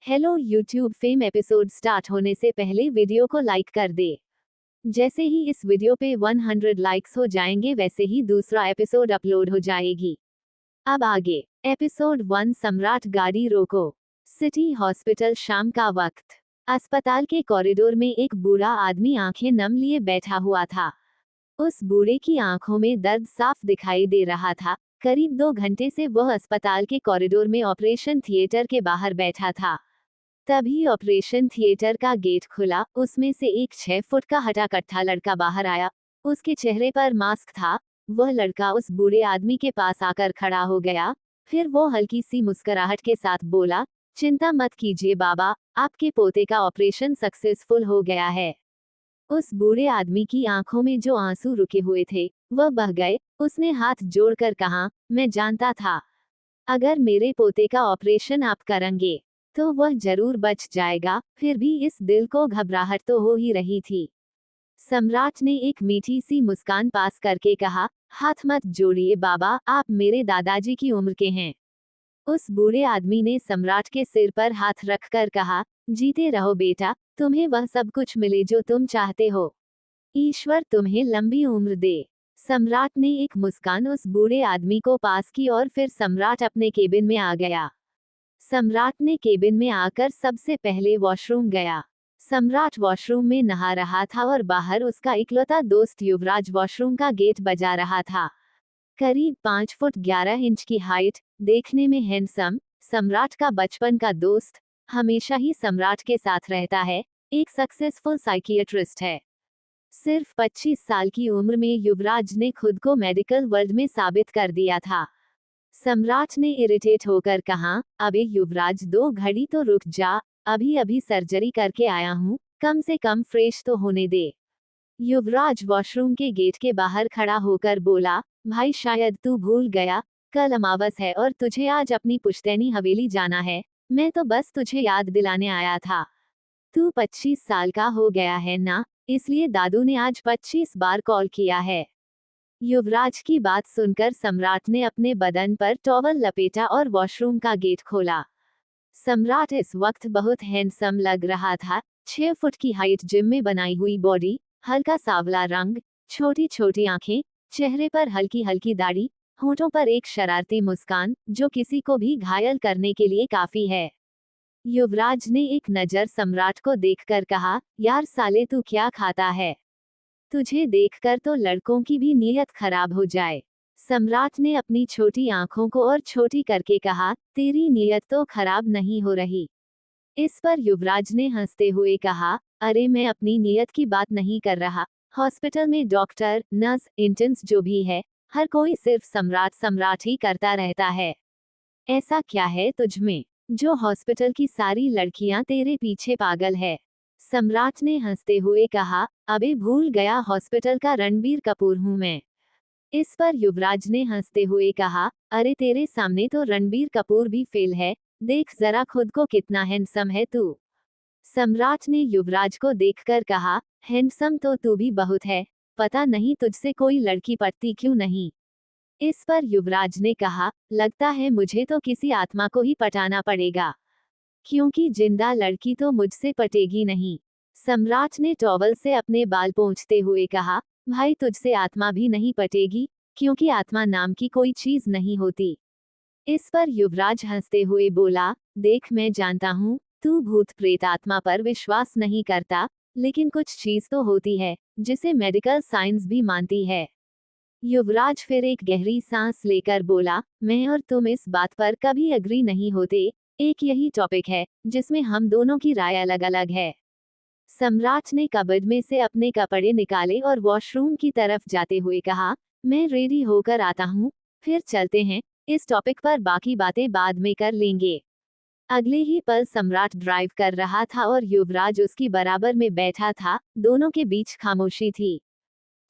Hello YouTube fame episode start होने से पहले वीडियो को लाइक कर दे। जैसे ही इस वीडियो पे 100 लाइक्स हो जाएंगे वैसे ही दूसरा एपिसोड अपलोड हो जाएगी। अब आगे एपिसोड 1 सम्राट गाड़ी रोको। सिटी हॉस्पिटल शाम का वक्त। अस्पताल के कॉरिडोर में एक बूढ़ा आदमी आंखें नम लिए बैठा हुआ था। उस बूढ़े की आंखों में दर्द साफ दिखाई दे रहा था। करीब 2 घंटे से वह अस्पताल के कॉरिडोर में ऑपरेशन थिएटर के बाहर बैठा था। तभी ऑपरेशन थिएटर का गेट खुला, उसमें से एक 6 फुट का हट्टा-कट्ठा लड़का बाहर आया। उसके चेहरे पर मास्क था। वह लड़का उस बूढ़े आदमी के पास आकर खड़ा हो गया। फिर वो हल्की सी मुस्कुराहट के साथ बोला, चिंता मत कीजिए बाबा, आपके पोते का ऑपरेशन सक्सेसफुल हो गया है। उस बूढ़े आदमी की आंखों में जो आंसू रुके हुए थे, वह बह गए। उसने हाथ जोड़कर कहा, मैं जानता था, अगर मेरे पोते का ऑपरेशन आप करेंगे तो वह जरूर बच जाएगा। फिर भी इस दिल को घबराहट तो हो ही रही थी। सम्राट ने एक मीठी सी मुस्कान पास करके कहा, हाथ मत जोड़िए बाबा, आप मेरे दादाजी की उम्र के हैं। उस बूढ़े आदमी ने सम्राट के सिर पर हाथ रखकर कहा, जीते रहो बेटा, तुम्हें वह सब कुछ मिले जो तुम चाहते हो। ईश्वर तुम्हें लंबी उम्र दे। सम्राट ने एक मुस्कान उस बूढ़े आदमी को पास की और फिर सम्राट अपने केबिन में आ गया। सम्राट ने केबिन में आकर सबसे पहले वॉशरूम गया। सम्राट वॉशरूम में नहा रहा था और बाहर उसका इकलौता दोस्त युवराज वॉशरूम का गेट बजा रहा था। करीब 5 फुट 11 इंच की हाइट, देखने में हैंडसम, सम्राट का बचपन का दोस्त, हमेशा ही सम्राट के साथ रहता है, एक सक्सेसफुल साइकियाट्रिस्ट है। सिर्फ 25 साल की उम्र में युवराज ने खुद को मेडिकल वर्ल्ड में साबित कर दिया था। सम्राट ने इरिटेट होकर कहा, अबे युवराज 2 घड़ी तो रुक जा, अभी अभी सर्जरी करके आया हूँ, कम से कम फ्रेश तो होने दे। युवराज वॉशरूम के गेट के बाहर खड़ा होकर बोला, भाई शायद तू भूल गया, कल अमावस है और तुझे आज अपनी पुश्तैनी हवेली जाना है। मैं तो बस तुझे याद दिलाने आया था। तू 25 साल का हो गया है ना, इसलिए दादू ने आज 25 बार कॉल किया है। युवराज की बात सुनकर सम्राट ने अपने बदन पर टॉवल लपेटा और वॉशरूम का गेट खोला। सम्राट इस वक्त बहुत हैंडसम लग रहा था। 6 फुट की हाइट, जिम में बनाई हुई बॉडी, हल्का सांवला रंग, छोटी छोटी आंखें, चेहरे पर हल्की हल्की दाढ़ी, होठों पर एक शरारती मुस्कान जो किसी को भी घायल करने के लिए काफी है। युवराज ने एक नजर सम्राट को देखकर कहा, यार साले तू क्या खाता है, तुझे देखकर तो लड़कों की भी नीयत खराब हो जाए। सम्राट ने अपनी छोटी आंखों को और छोटी करके कहा, तेरी नीयत तो खराब नहीं हो रही। इस पर युवराज ने हंसते हुए कहा, अरे मैं अपनी नीयत की बात नहीं कर रहा। हॉस्पिटल में डॉक्टर, नर्स, इंटर्न्स जो भी है, हर कोई सिर्फ सम्राट सम्राट ही करता रहता है। ऐसा क्या है तुझमें, जो हॉस्पिटल की सारी लड़कियां तेरे पीछे पागल है। सम्राट ने हंसते हुए कहा, अबे भूल गया, हॉस्पिटल का रणबीर कपूर हूं मैं। इस पर युवराज ने हंसते हुए कहा, अरे तेरे सामने तो रणबीर कपूर भी फेल है, देख जरा खुद को कितना हैंडसम है तू। सम्राट ने युवराज को देखकर कहा, हैंडसम तो तू भी बहुत है, पता नहीं तुझसे कोई लड़की पटती क्यों नहीं। इस पर युवराज ने कहा, लगता है मुझे तो किसी आत्मा को ही पटाना पड़ेगा, क्योंकि जिंदा लड़की तो मुझसे पटेगी नहीं। सम्राट ने टॉवल से अपने बाल पोंछते हुए कहा, भाई तुझसे आत्मा भी नहीं पटेगी, क्योंकि आत्मा नाम की कोई चीज नहीं होती। इस पर युवराज हंसते हुए बोला, देख मैं जानता हूँ, तू भूत प्रेत आत्मा पर विश्वास नहीं करता, लेकिन कुछ चीज तो होती है, जिसे मेडिकल साइंस भी मानती है। युवराज फिर एक गहरी सांस लेकर बोला, मैं और तुम इस बात पर कभी अग्री नहीं होते, एक यही टॉपिक है जिसमें हम दोनों की राय अलग अलग है। सम्राट ने कबर्ड में से अपने कपड़े निकाले और वॉशरूम की तरफ जाते हुए कहा, मैं रेडी होकर आता हूँ, फिर चलते हैं, इस टॉपिक पर बाकी बातें बाद में कर लेंगे। अगले ही पल सम्राट ड्राइव कर रहा था और युवराज उसकी बराबर में बैठा था, दोनों के बीच खामोशी थी।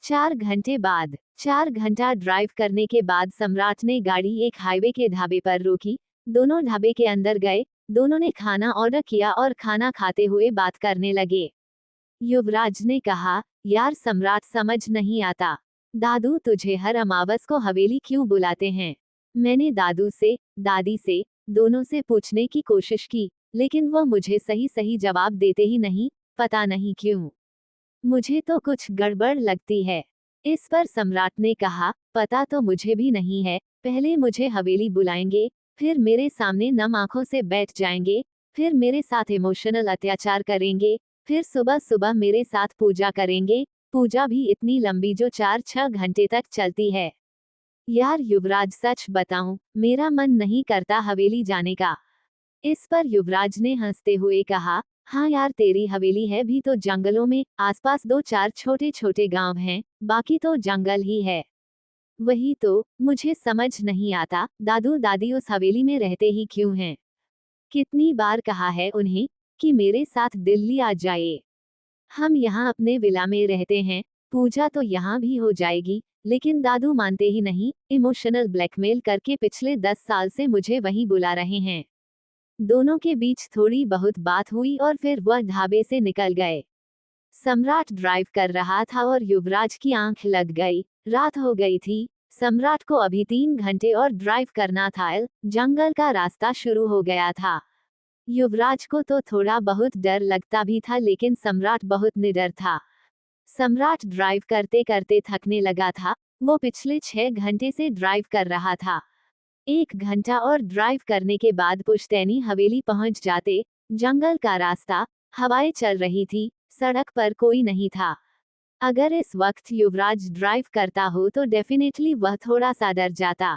4 घंटे बाद, 4 घंटा ड्राइव करने के बाद सम्राट ने गाड़ी एक हाईवे के ढाबे पर रोकी। दोनों ढाबे के अंदर गए, दोनों ने खाना ऑर्डर किया और खाना खाते हुए बात करने लगे। युवराज ने कहा, यार सम्राट समझ नहीं आता, दादू तुझे हर अमावस को हवेली क्यों बुलाते हैं। मैंने दादू से, दादी से, दोनों से पूछने की कोशिश की, लेकिन वह मुझे सही सही जवाब देते ही नहीं, पता नहीं क्यों। मुझे तो कुछ गड़बड़ लगती है। इस पर सम्राट ने कहा, पता तो मुझे भी नहीं है, पहले मुझे हवेली बुलाएंगे, फिर मेरे सामने नम आंखों से बैठ जाएंगे, फिर मेरे साथ इमोशनल अत्याचार करेंगे, फिर सुबह सुबह मेरे साथ पूजा करेंगे, पूजा भी इतनी लंबी जो 4-6 घंटे तक चलती है। यार युवराज सच बताऊं, मेरा मन नहीं करता हवेली जाने का। इस पर युवराज ने हंसते हुए कहा, हाँ यार तेरी हवेली है भी तो जंगलों में, आसपास 2-4 छोटे छोटे गांव हैं, बाकी तो जंगल ही है। वही तो, मुझे समझ नहीं आता, दादू दादी उस हवेली में रहते ही क्यों हैं? कितनी बार कहा है उन्हें कि मेरे साथ दिल्ली आ जाए। हम यहाँ अपने विला में रहते हैं, पूजा तो यहाँ भी हो जाएगी, लेकिन दादू मानते ही नहीं, इमोशनल ब्लैकमेल करके पिछले 10 साल से मुझे वहीं बुला रहे हैं। दोनों के बीच थोड़ी बहुत बात हुई और फिर वह ढाबे से निकल गए। सम्राट ड्राइव कर रहा था और युवराज की आंख लग गई। रात हो गई थी। सम्राट को अभी 3 घंटे और ड्राइव करना था। जंगल का रास्ता शुरू हो गया था। युवराज को तो थोड़ा बहुत डर लगता भी था, लेकिन सम्राट बहुत निडर था। सम्राट ड्राइव करते करते थकने लगा था। वो पिछले 6 घंटे से ड्राइव कर रहा था। 1 घंटा और ड्राइव करने के बाद पुश्तैनी हवेली पहुंच जाते। जंगल का रास्ता, हवाएं चल रही थी, सड़क पर कोई नहीं था। अगर इस वक्त युवराज ड्राइव करता हो तो डेफिनेटली वह थोड़ा सा डर जाता।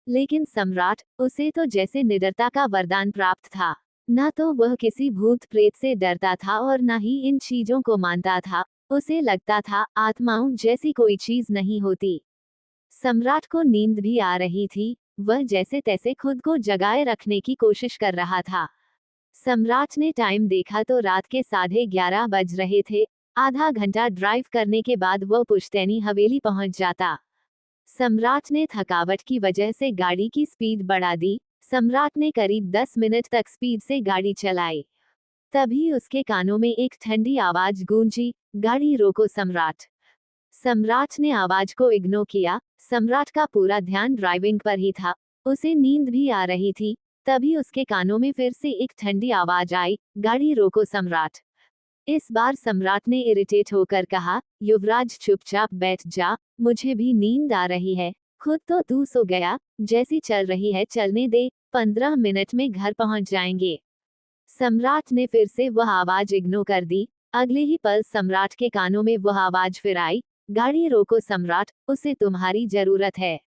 लेकिन सम्राट, उसे तो जैसे निडरता का वरदान प्राप्त था। ना तो वह किसी भूत प्रेत से डरता था और ना ही इन चीजों को मानता था। उसे लगता था आत्माओं जैसी कोई चीज नहीं होती। सम्राट को नींद भी आ रही थी। वह जैसे तैसे खुद को जगाए रखने की कोशिश कर रहा था। सम्राट ने टाइम देखा तो रात के 11:30 बज रहे थे। आधा घंटा ड्राइव करने के बाद वह पुश्तैनी हवेली पहुंच जाता। सम्राट ने थकावट की वजह से गाड़ी की स्पीड बढ़ा दी। सम्राट ने करीब 10 मिनट तक स्पीड से गाड़ी चलाई। तभी उसके कानों में एक ठंडी आवाज गूंजी, गाड़ी रोको सम्राट। सम्राट ने आवाज को इग्नोर किया। सम्राट का पूरा ध्यान ड्राइविंग पर ही था। उसे नींद भी आ रही थी। तभी उसके कानों में फिर से एक ठंडी आवाज आई, गाड़ी रोको सम्राट। इस बार सम्राट ने इरिटेट होकर कहा, युवराज चुपचाप बैठ जा, मुझे भी नींद आ रही है। खुद तो तू सो गया, जैसी चल रही है चलने दे, 15 मिनट में घर पहुंच जाएंगे। सम्राट ने फिर से वह आवाज इग्नोर कर दी। अगले ही पल सम्राट के कानों में वह आवाज फिर आई, गाड़ी रोको सम्राट, उसे तुम्हारी जरूरत है।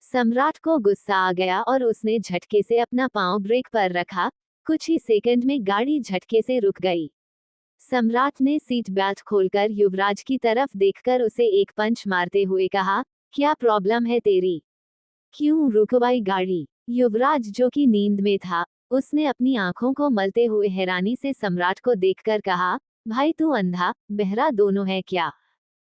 सम्राट को गुस्सा आ गया और उसने झटके से अपना पांव ब्रेक पर रखा। कुछ ही सेकंड में गाड़ी झटके से रुक गई। सम्राट ने सीट बेल्ट खोलकर युवराज की तरफ देखकर उसे एक पंच मारते हुए कहा, क्या प्रॉब्लम है तेरी? क्यों रुकवाई गाड़ी? युवराज जो कि नींद में था, उसने अपनी आंखों को मलते हुए हैरानी से सम्राट को देखकर कहा, भाई तू अंधा बहरा दोनों है क्या?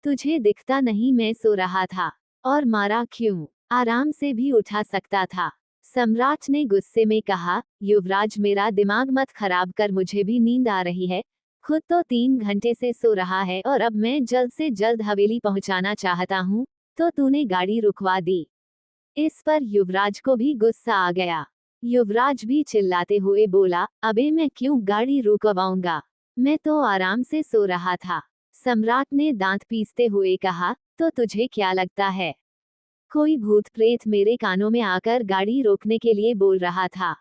तुझे दिखता नहीं मैं सो रहा था। और मारा क्यों? आराम से भी उठा सकता था। सम्राट ने गुस्से में कहा, युवराज मेरा दिमाग मत खराब कर, मुझे भी नींद आ रही है। खुद तो 3 घंटे से सो रहा है और अब मैं जल्द से जल्द हवेली पहुंचाना चाहता हूँ, तो तूने गाड़ी रुकवा दी। इस पर युवराज को भी गुस्सा आ गया। युवराज भी चिल्लाते हुए बोला, अबे मैं क्यों गाड़ी रुकवाऊंगा? मैं तो आराम से सो रहा था। सम्राट ने दांत पीसते हुए कहा, तो तुझे क्या लगता है कोई भूत प्रेत मेरे कानों में आकर गाड़ी रोकने के लिए बोल रहा था?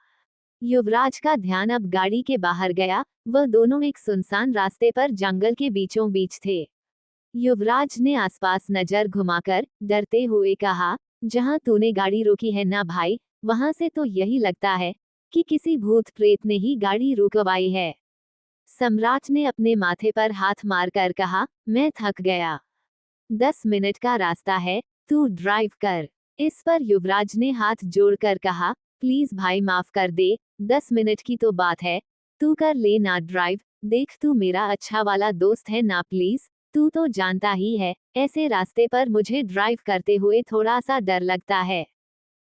युवराज का ध्यान अब गाड़ी के बाहर गया। वह दोनों एक सुनसान रास्ते पर जंगल के बीचों बीच थे। युवराज ने आसपास नजर घुमाकर डरते हुए कहा, जहां तूने गाड़ी रोकी है ना भाई, वहां से तो यही लगता है कि किसी भूत प्रेत ने ही गाड़ी रुकवाई है। सम्राट ने अपने माथे पर हाथ मारकर कहा, मैं थक गया। 10 मिनट का रास्ता है, तू ड्राइव कर। इस पर युवराज ने हाथ जोड़कर कहा, प्लीज भाई माफ कर दे, 10 मिनट की तो बात है, तू कर ले ना ड्राइव। देख तू मेरा अच्छा वाला दोस्त है ना, प्लीज। तू तो जानता ही है, ऐसे रास्ते पर मुझे ड्राइव करते हुए थोड़ा सा डर लगता है।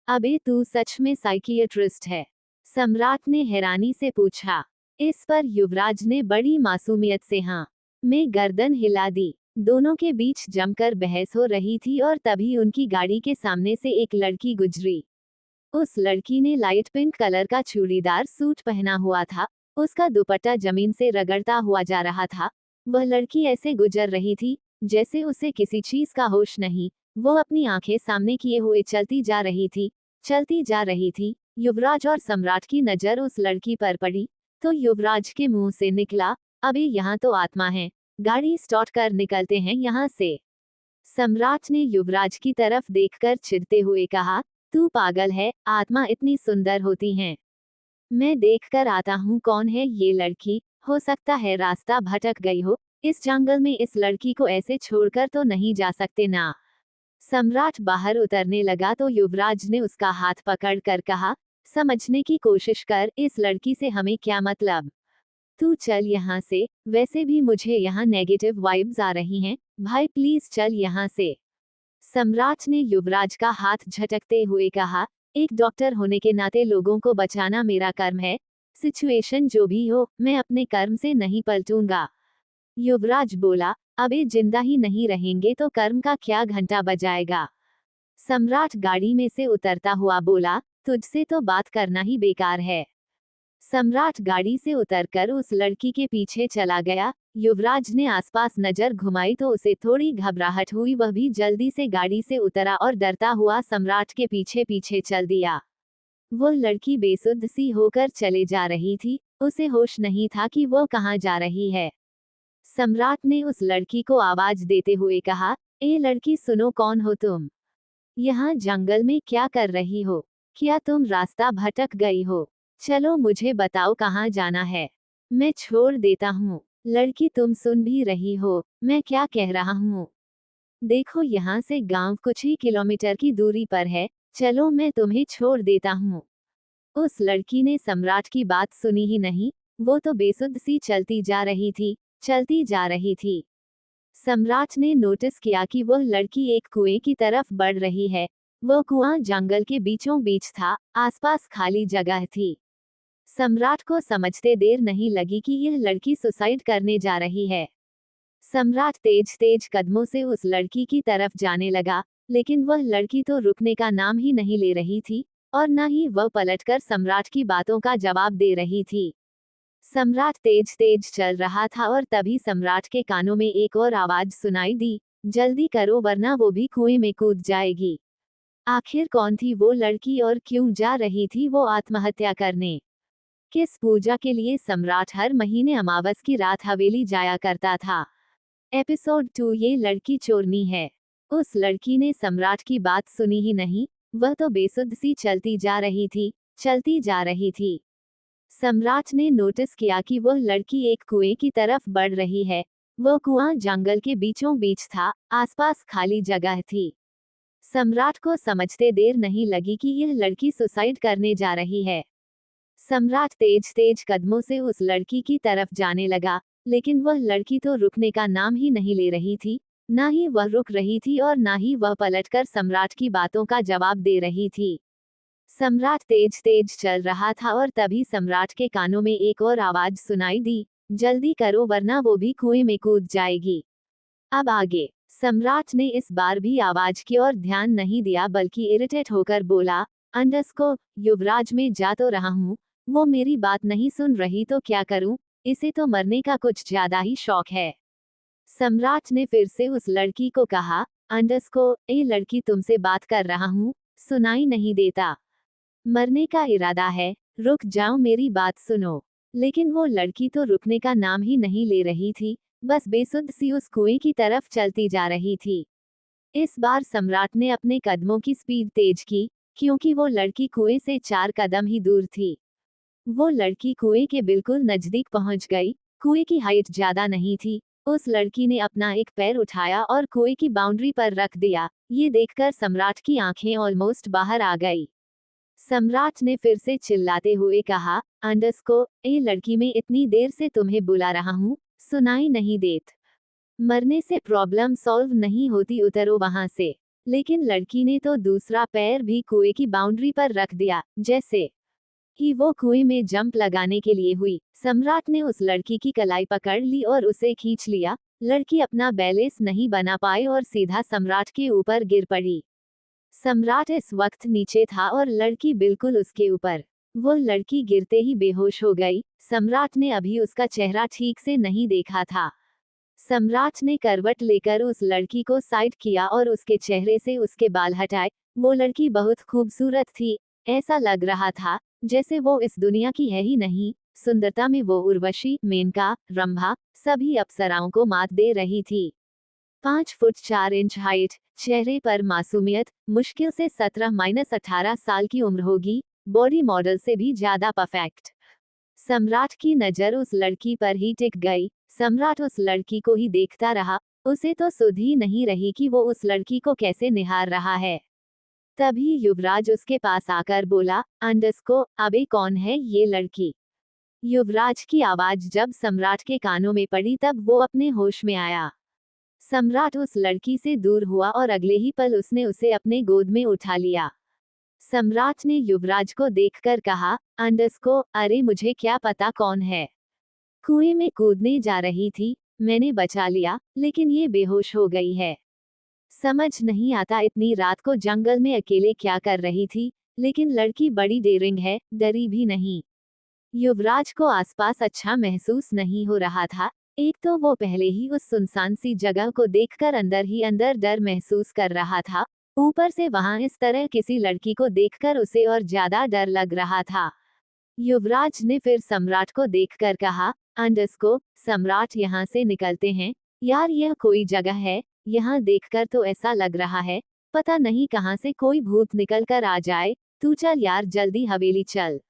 अबे तू सच में साइकियाट्रिस्ट है? सम्राट ने हैरानी से पूछा। इस पर युवराज ने बड़ी मासूमियत से हाँ में गर्दन हिला दी। दोनों के बीच जमकर बहस हो रही थी और तभी उनकी गाड़ी के सामने से एक लड़की गुजरी। उस लड़की ने लाइट पिंक कलर का चूड़ीदार सूट पहना हुआ था। उसका दुपट्टा जमीन से रगड़ता हुआ जा रहा था। वह लड़की ऐसे गुजर रही थी जैसे उसे किसी चीज का होश नहीं। वो अपनी आंखें सामने किए हुए चलती जा रही थी, चलती जा रही थी। युवराज और सम्राट की नजर उस लड़की पर पड़ी तो युवराज के मुंह से निकला, अबे यहाँ तो आत्मा है, गाड़ी स्टार्ट कर निकलते हैं यहाँ से। सम्राट ने युवराज की तरफ देखकर चिढ़ते हुए कहा, तू पागल है, आत्मा इतनी सुंदर होती हैं। मैं देखकर आता हूँ कौन है ये लड़की, हो सकता है रास्ता भटक गई हो, इस जंगल में इस लड़की को ऐसे छोड़कर तो नहीं जा सकते ना। सम्राट बाहर उतरने लगा तो युवराज ने उसका हाथ पकड़कर कहा, समझने की कोशिश कर, इस लड़की से हमें क्या मतलब। तू चल यहाँ से, वैसे भी मुझे यहाँ नेगेटिव वाइब्स आ रही हैं, भाई प्लीज चल यहाँ से। सम्राट ने युवराज का हाथ झटकते हुए कहा, एक डॉक्टर होने के नाते लोगों को बचाना मेरा कर्म है। सिचुएशन जो भी हो, मैं अपने कर्म से नहीं पलटूंगा। युवराज बोला, अबे जिंदा ही नहीं रहेंगे तो कर्म का क्या घंटा बजाएगा। सम्राट गाड़ी में से उतरता हुआ बोला, तुझसे तो बात करना ही बेकार है। सम्राट गाड़ी से उतरकर उस लड़की के पीछे चला गया। युवराज ने आसपास नजर घुमाई तो उसे थोड़ी घबराहट हुई। वह भी जल्दी से गाड़ी से उतरा और डरता हुआ सम्राट के पीछे पीछे चल दिया। वो लड़की बेसुध सी होकर चले जा रही थी, उसे होश नहीं था कि वो कहाँ जा रही है। सम्राट ने उस लड़की को आवाज देते हुए कहा, ए लड़की सुनो, कौन हो तुम? यहाँ जंगल में क्या कर रही हो? क्या तुम रास्ता भटक गई हो? चलो मुझे बताओ कहाँ जाना है, मैं छोड़ देता हूँ। लड़की तुम सुन भी रही हो मैं क्या कह रहा हूँ? देखो यहाँ से गांव कुछ ही किलोमीटर की दूरी पर है, चलो मैं तुम्हें छोड़ देता हूँ। उस लड़की ने सम्राट की बात सुनी ही नहीं, वो तो बेसुध सी चलती जा रही थी, चलती जा रही थी। सम्राट ने नोटिस किया कि वह लड़की एक कुएं की तरफ बढ़ रही है। वह कुआं जंगल के बीचों बीच था, आसपास खाली जगह थी। सम्राट को समझते देर नहीं लगी कि यह लड़की सुसाइड करने जा रही है। सम्राट तेज तेज कदमों से उस लड़की की तरफ जाने लगा, लेकिन वह लड़की तो रुकने का नाम ही नहीं ले रही थी और न ही वह पलटकर सम्राट की बातों का जवाब दे रही थी। सम्राट तेज तेज चल रहा था और तभी सम्राट के कानों में एक और आवाज सुनाई दी, जल्दी करो वरना वो भी कुएं में कूद जाएगी। आखिर कौन थी वो लड़की और क्यों जा रही थी वो आत्महत्या करने? किस पूजा के लिए सम्राट हर महीने अमावस की रात हवेली जाया करता था? एपिसोड 2, ये लड़की चोरनी है। उस लड़की ने सम्राट की बात सुनी ही नहीं, वह तो बेसुध सी चलती जा रही थी, चलती जा रही थी। सम्राट ने नोटिस किया कि वह लड़की एक कुएं की तरफ बढ़ रही है। वह कुआं जंगल के बीचों बीच था, आसपास खाली जगह थी। सम्राट को समझते देर नहीं लगी कि यह लड़की सुसाइड करने जा रही है। सम्राट तेज तेज कदमों से उस लड़की की तरफ जाने लगा, लेकिन वह लड़की तो रुकने का नाम ही नहीं ले रही थी, ना ही वह रुक रही थी और ना ही वह पलटकर सम्राट की बातों का जवाब दे रही थी। सम्राट तेज तेज चल रहा था और तभी सम्राट के कानों में एक और आवाज सुनाई दी, जल्दी करो वरना वो भी कुएं में कूद जाएगी। अब आगे सम्राट ने इस बार भी आवाज की ओर ध्यान नहीं दिया बल्कि इरिटेट होकर बोला, अंडरस्को युवराज में जा तो रहा हूँ, वो मेरी बात नहीं सुन रही तो क्या करूं, इसे तो मरने का कुछ ज्यादा ही शौक है। सम्राट ने फिर से उस लड़की को कहा, अंडरस्को, ए लड़की तुमसे बात कर रहा हूँ, सुनाई नहीं देता? मरने का इरादा है, रुक जाओ मेरी बात सुनो। लेकिन वो लड़की तो रुकने का नाम ही नहीं ले रही थी, बस बेसुध सी उस कुएं की तरफ चलती जा रही थी। इस बार सम्राट ने अपने कदमों की स्पीड तेज की, क्योंकि वो लड़की कुएं से 4 कदम ही दूर थी। वो लड़की कुएं के बिल्कुल नजदीक पहुंच गई। कुएं की हाइट ज्यादा नहीं थी। उस लड़की ने अपना एक पैर उठाया और कुएं की बाउंड्री पर रख दिया। ये देखकर सम्राट की आंखें ऑलमोस्ट बाहर आ गई। सम्राट ने फिर से चिल्लाते हुए कहा, अंडरस्को, ए लड़की, मैं इतनी देर से तुम्हें बुला रहा हूँ, सुनाई नहीं देत? मरने से प्रॉब्लम सॉल्व नहीं होती, उतरो वहां से। लेकिन लड़की ने तो दूसरा पैर भी कुएं की बाउंड्री पर रख दिया। जैसे ही वो कुएं में जंप लगाने के लिए हुई, सम्राट ने उस लड़की की कलाई पकड़ ली और उसे खींच लिया। लड़की अपना बैलेंस नहीं बना पाई और सीधा सम्राट के ऊपर गिर पड़ी। सम्राट इस वक्त नीचे था और लड़की बिल्कुल उसके ऊपर। वो लड़की गिरते ही बेहोश हो गई। सम्राट ने अभी उसका चेहरा ठीक से नहीं देखा था। सम्राट ने करवट लेकर उस लड़की को साइड किया और उसके चेहरे से उसके बाल हटाए। वो लड़की बहुत खूबसूरत थी। ऐसा लग रहा था जैसे वो इस दुनिया की है ही नहीं। सुंदरता में वो उर्वशी, मेनका, रंभा सभी अप्सराओं को मात दे रही थी। 5 फुट 4 इंच हाइट, चेहरे पर मासूमियत, मुश्किल से 17-18 साल की उम्र होगी, बॉडी मॉडल से भी ज्यादा परफेक्ट। सम्राट की नजर उस लड़की पर ही टिक गई। सम्राट उस लड़की को ही देखता रहा। उसे तो सुध ही नहीं रही कि वो उस लड़की को कैसे निहार रहा है। तभी युवराज उसके पास आकर बोला, अंडस्को, अबे कौन है ये लड़की? युवराज की आवाज जब सम्राट के कानों में पड़ी तब वो अपने होश में आया। सम्राट उस लड़की से दूर हुआ और अगले ही पल उसने उसे अपने गोद में उठा लिया। सम्राट ने युवराज को देखकर कहा, अंडस्को, अरे मुझे क्या पता कौन है। कुएं में कूदने जा रही थी, मैंने बचा लिया, लेकिन ये बेहोश हो गई है। समझ नहीं आता इतनी रात को जंगल में अकेले क्या कर रही थी, लेकिन लड़की बड़ी डेयरिंग है, डरी भी नहीं। युवराज को आसपास अच्छा महसूस नहीं हो रहा था। एक तो वो पहले ही उस सुनसान सी जगह को देखकर अंदर ही अंदर डर महसूस कर रहा था, ऊपर से वहां इस तरह किसी लड़की को देखकर उसे और ज्यादा डर लग रहा था। युवराज ने फिर सम्राट को देखकर कहा, अंडस्को, सम्राट, यहाँ से निकलते हैं। यार यह कोई जगह है, यहाँ देखकर तो ऐसा लग रहा है पता नहीं कहाँ से कोई भूत निकल कर आ जाए। तू चल यार, जल्दी हवेली चल।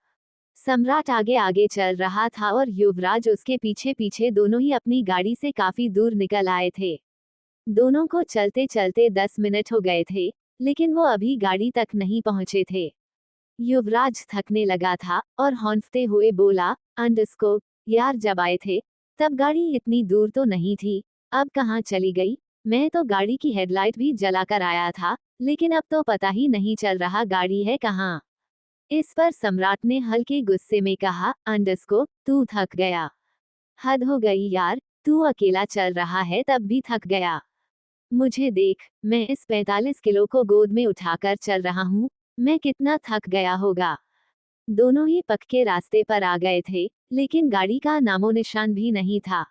सम्राट आगे आगे चल रहा था और युवराज उसके पीछे पीछे। दोनों ही अपनी गाड़ी से काफी दूर निकल आए थे। दोनों को चलते चलते 10 मिनट हो गए थे, लेकिन वो अभी गाड़ी तक नहीं पहुंचे थे। युवराज थकने लगा था और हौंफते हुए बोला, अंडस्को, यार जब आए थे तब गाड़ी इतनी दूर तो नहीं थी, अब कहाँ चली गई? मैं तो गाड़ी की हेडलाइट भी जलाकर आया था, लेकिन अब तो पता ही नहीं चल रहा गाड़ी है कहाँ। इस पर सम्राट ने हल्के गुस्से में कहा, अंडस्को, तू थक गया। हद हो गई यार, तू अकेला चल रहा है तब भी थक गया। मुझे देख, मैं इस 45 किलो को गोद में उठाकर चल रहा हूँ, मैं कितना थक गया होगा। दोनों ही पक्के रास्ते पर आ गए थे, लेकिन गाड़ी का नामो निशान भी नहीं था।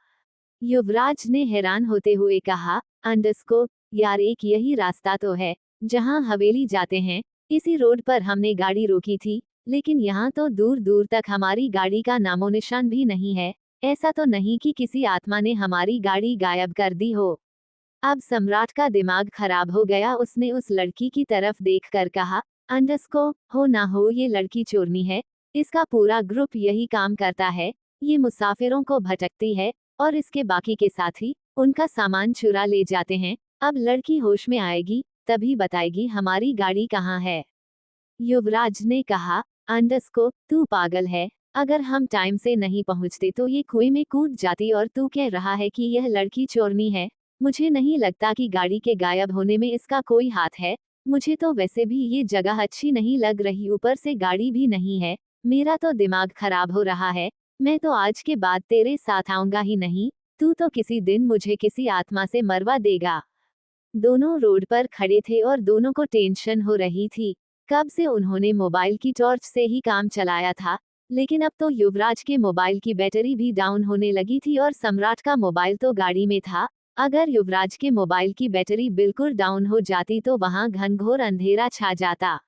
युवराज ने हैरान होते हुए कहा, अंडस्को, यार एक यही रास्ता तो है जहाँ हवेली जाते हैं। इसी रोड पर हमने गाड़ी रोकी थी, लेकिन यहाँ तो दूर दूर तक हमारी गाड़ी का नामो निशान भी नहीं है। ऐसा तो नहीं कि किसी आत्मा ने हमारी गाड़ी गायब कर दी हो। अब सम्राट का दिमाग खराब हो गया। उसने उस लड़की की तरफ देखकर कहा, अंडस्को, हो ना हो ये लड़की चोरनी है। इसका पूरा ग्रुप यही काम करता है। ये मुसाफिरों को भटकती है और इसके बाकी के साथी उनका सामान चुरा ले जाते हैं। अब लड़की होश में आएगी तभी बताएगी हमारी गाड़ी कहाँ है। युवराज ने कहा, अंडस्को, तू पागल है। अगर हम टाइम से नहीं पहुंचते तो ये कुएं में कूद जाती और तू कह रहा है कि यह लड़की चोरनी है। मुझे नहीं लगता कि गाड़ी के गायब होने में इसका कोई हाथ है। मुझे तो वैसे भी ये जगह अच्छी नहीं लग रही, ऊपर से गाड़ी भी नहीं है। मेरा तो दिमाग खराब हो रहा है। मैं तो आज के बाद तेरे साथ आऊंगा ही नहीं। तू तो किसी दिन मुझे किसी आत्मा से मरवा देगा। दोनों रोड पर खड़े थे और दोनों को टेंशन हो रही थी। कब से उन्होंने मोबाइल की टॉर्च से ही काम चलाया था, लेकिन अब तो युवराज के मोबाइल की बैटरी भी डाउन होने लगी थी और सम्राट का मोबाइल तो गाड़ी में था। अगर युवराज के मोबाइल की बैटरी बिल्कुल डाउन हो जाती तो वहां घनघोर अंधेरा छा जाता।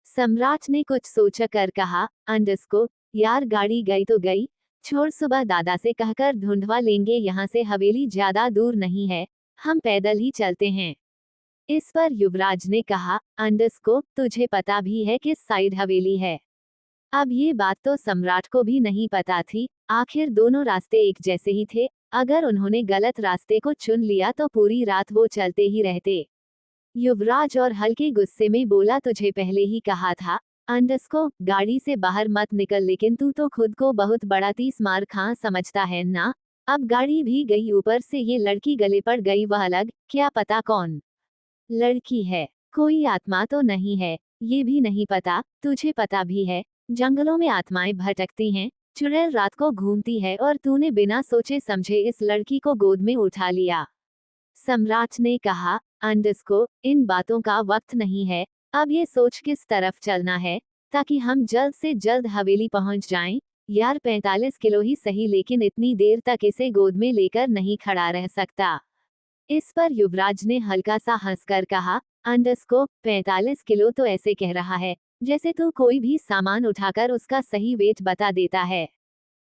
सम्राट ने कुछ सोचकर कहा, अंडस्को, यार गाड़ी गई तो गई, छोड़, सुबह दादा से कहकर ढूंढवा लेंगे। यहाँ से हवेली ज्यादा दूर नहीं है, हम पैदल ही चलते हैं। इस पर युवराज ने कहा, अंडस्को, तुझे पता भी है किस साइड हवेली है? अब ये बात तो सम्राट को भी नहीं पता थी। आखिर दोनों रास्ते एक जैसे ही थे। अगर उन्होंने गलत रास्ते को चुन लिया तो पूरी रात वो चलते ही रहते। युवराज और हल्के गुस्से में बोला, तुझे पहले ही कहा था अंडस्को, गाड़ी से बाहर मत निकल, लेकिन तू तो खुद को बहुत बड़ा 30 मार खां समझता है ना। अब गाड़ी भी गई, ऊपर से ये लड़की गले पड़ गई, वह अलग। क्या पता कौन लड़की है, कोई आत्मा तो नहीं है। ये भी नहीं पता, तुझे पता भी है जंगलों में आत्माएं भटकती हैं, चुड़ैल रात को घूमती है, और तूने बिना सोचे समझे इस लड़की को गोद में उठा लिया। सम्राट ने कहा, अंडस्को, इन बातों का वक्त नहीं है। अब ये सोच किस तरफ चलना है ताकि हम जल्द से जल्द हवेली पहुंच जाएं। यार 45 किलो ही सही, लेकिन इतनी देर तक इसे गोद में लेकर नहीं खड़ा रह सकता। इस पर युवराज ने हल्का सा हंसकर कहा, अंडरस्को 45 किलो तो ऐसे कह रहा है जैसे तू कोई भी सामान उठाकर उसका सही वेट बता देता है।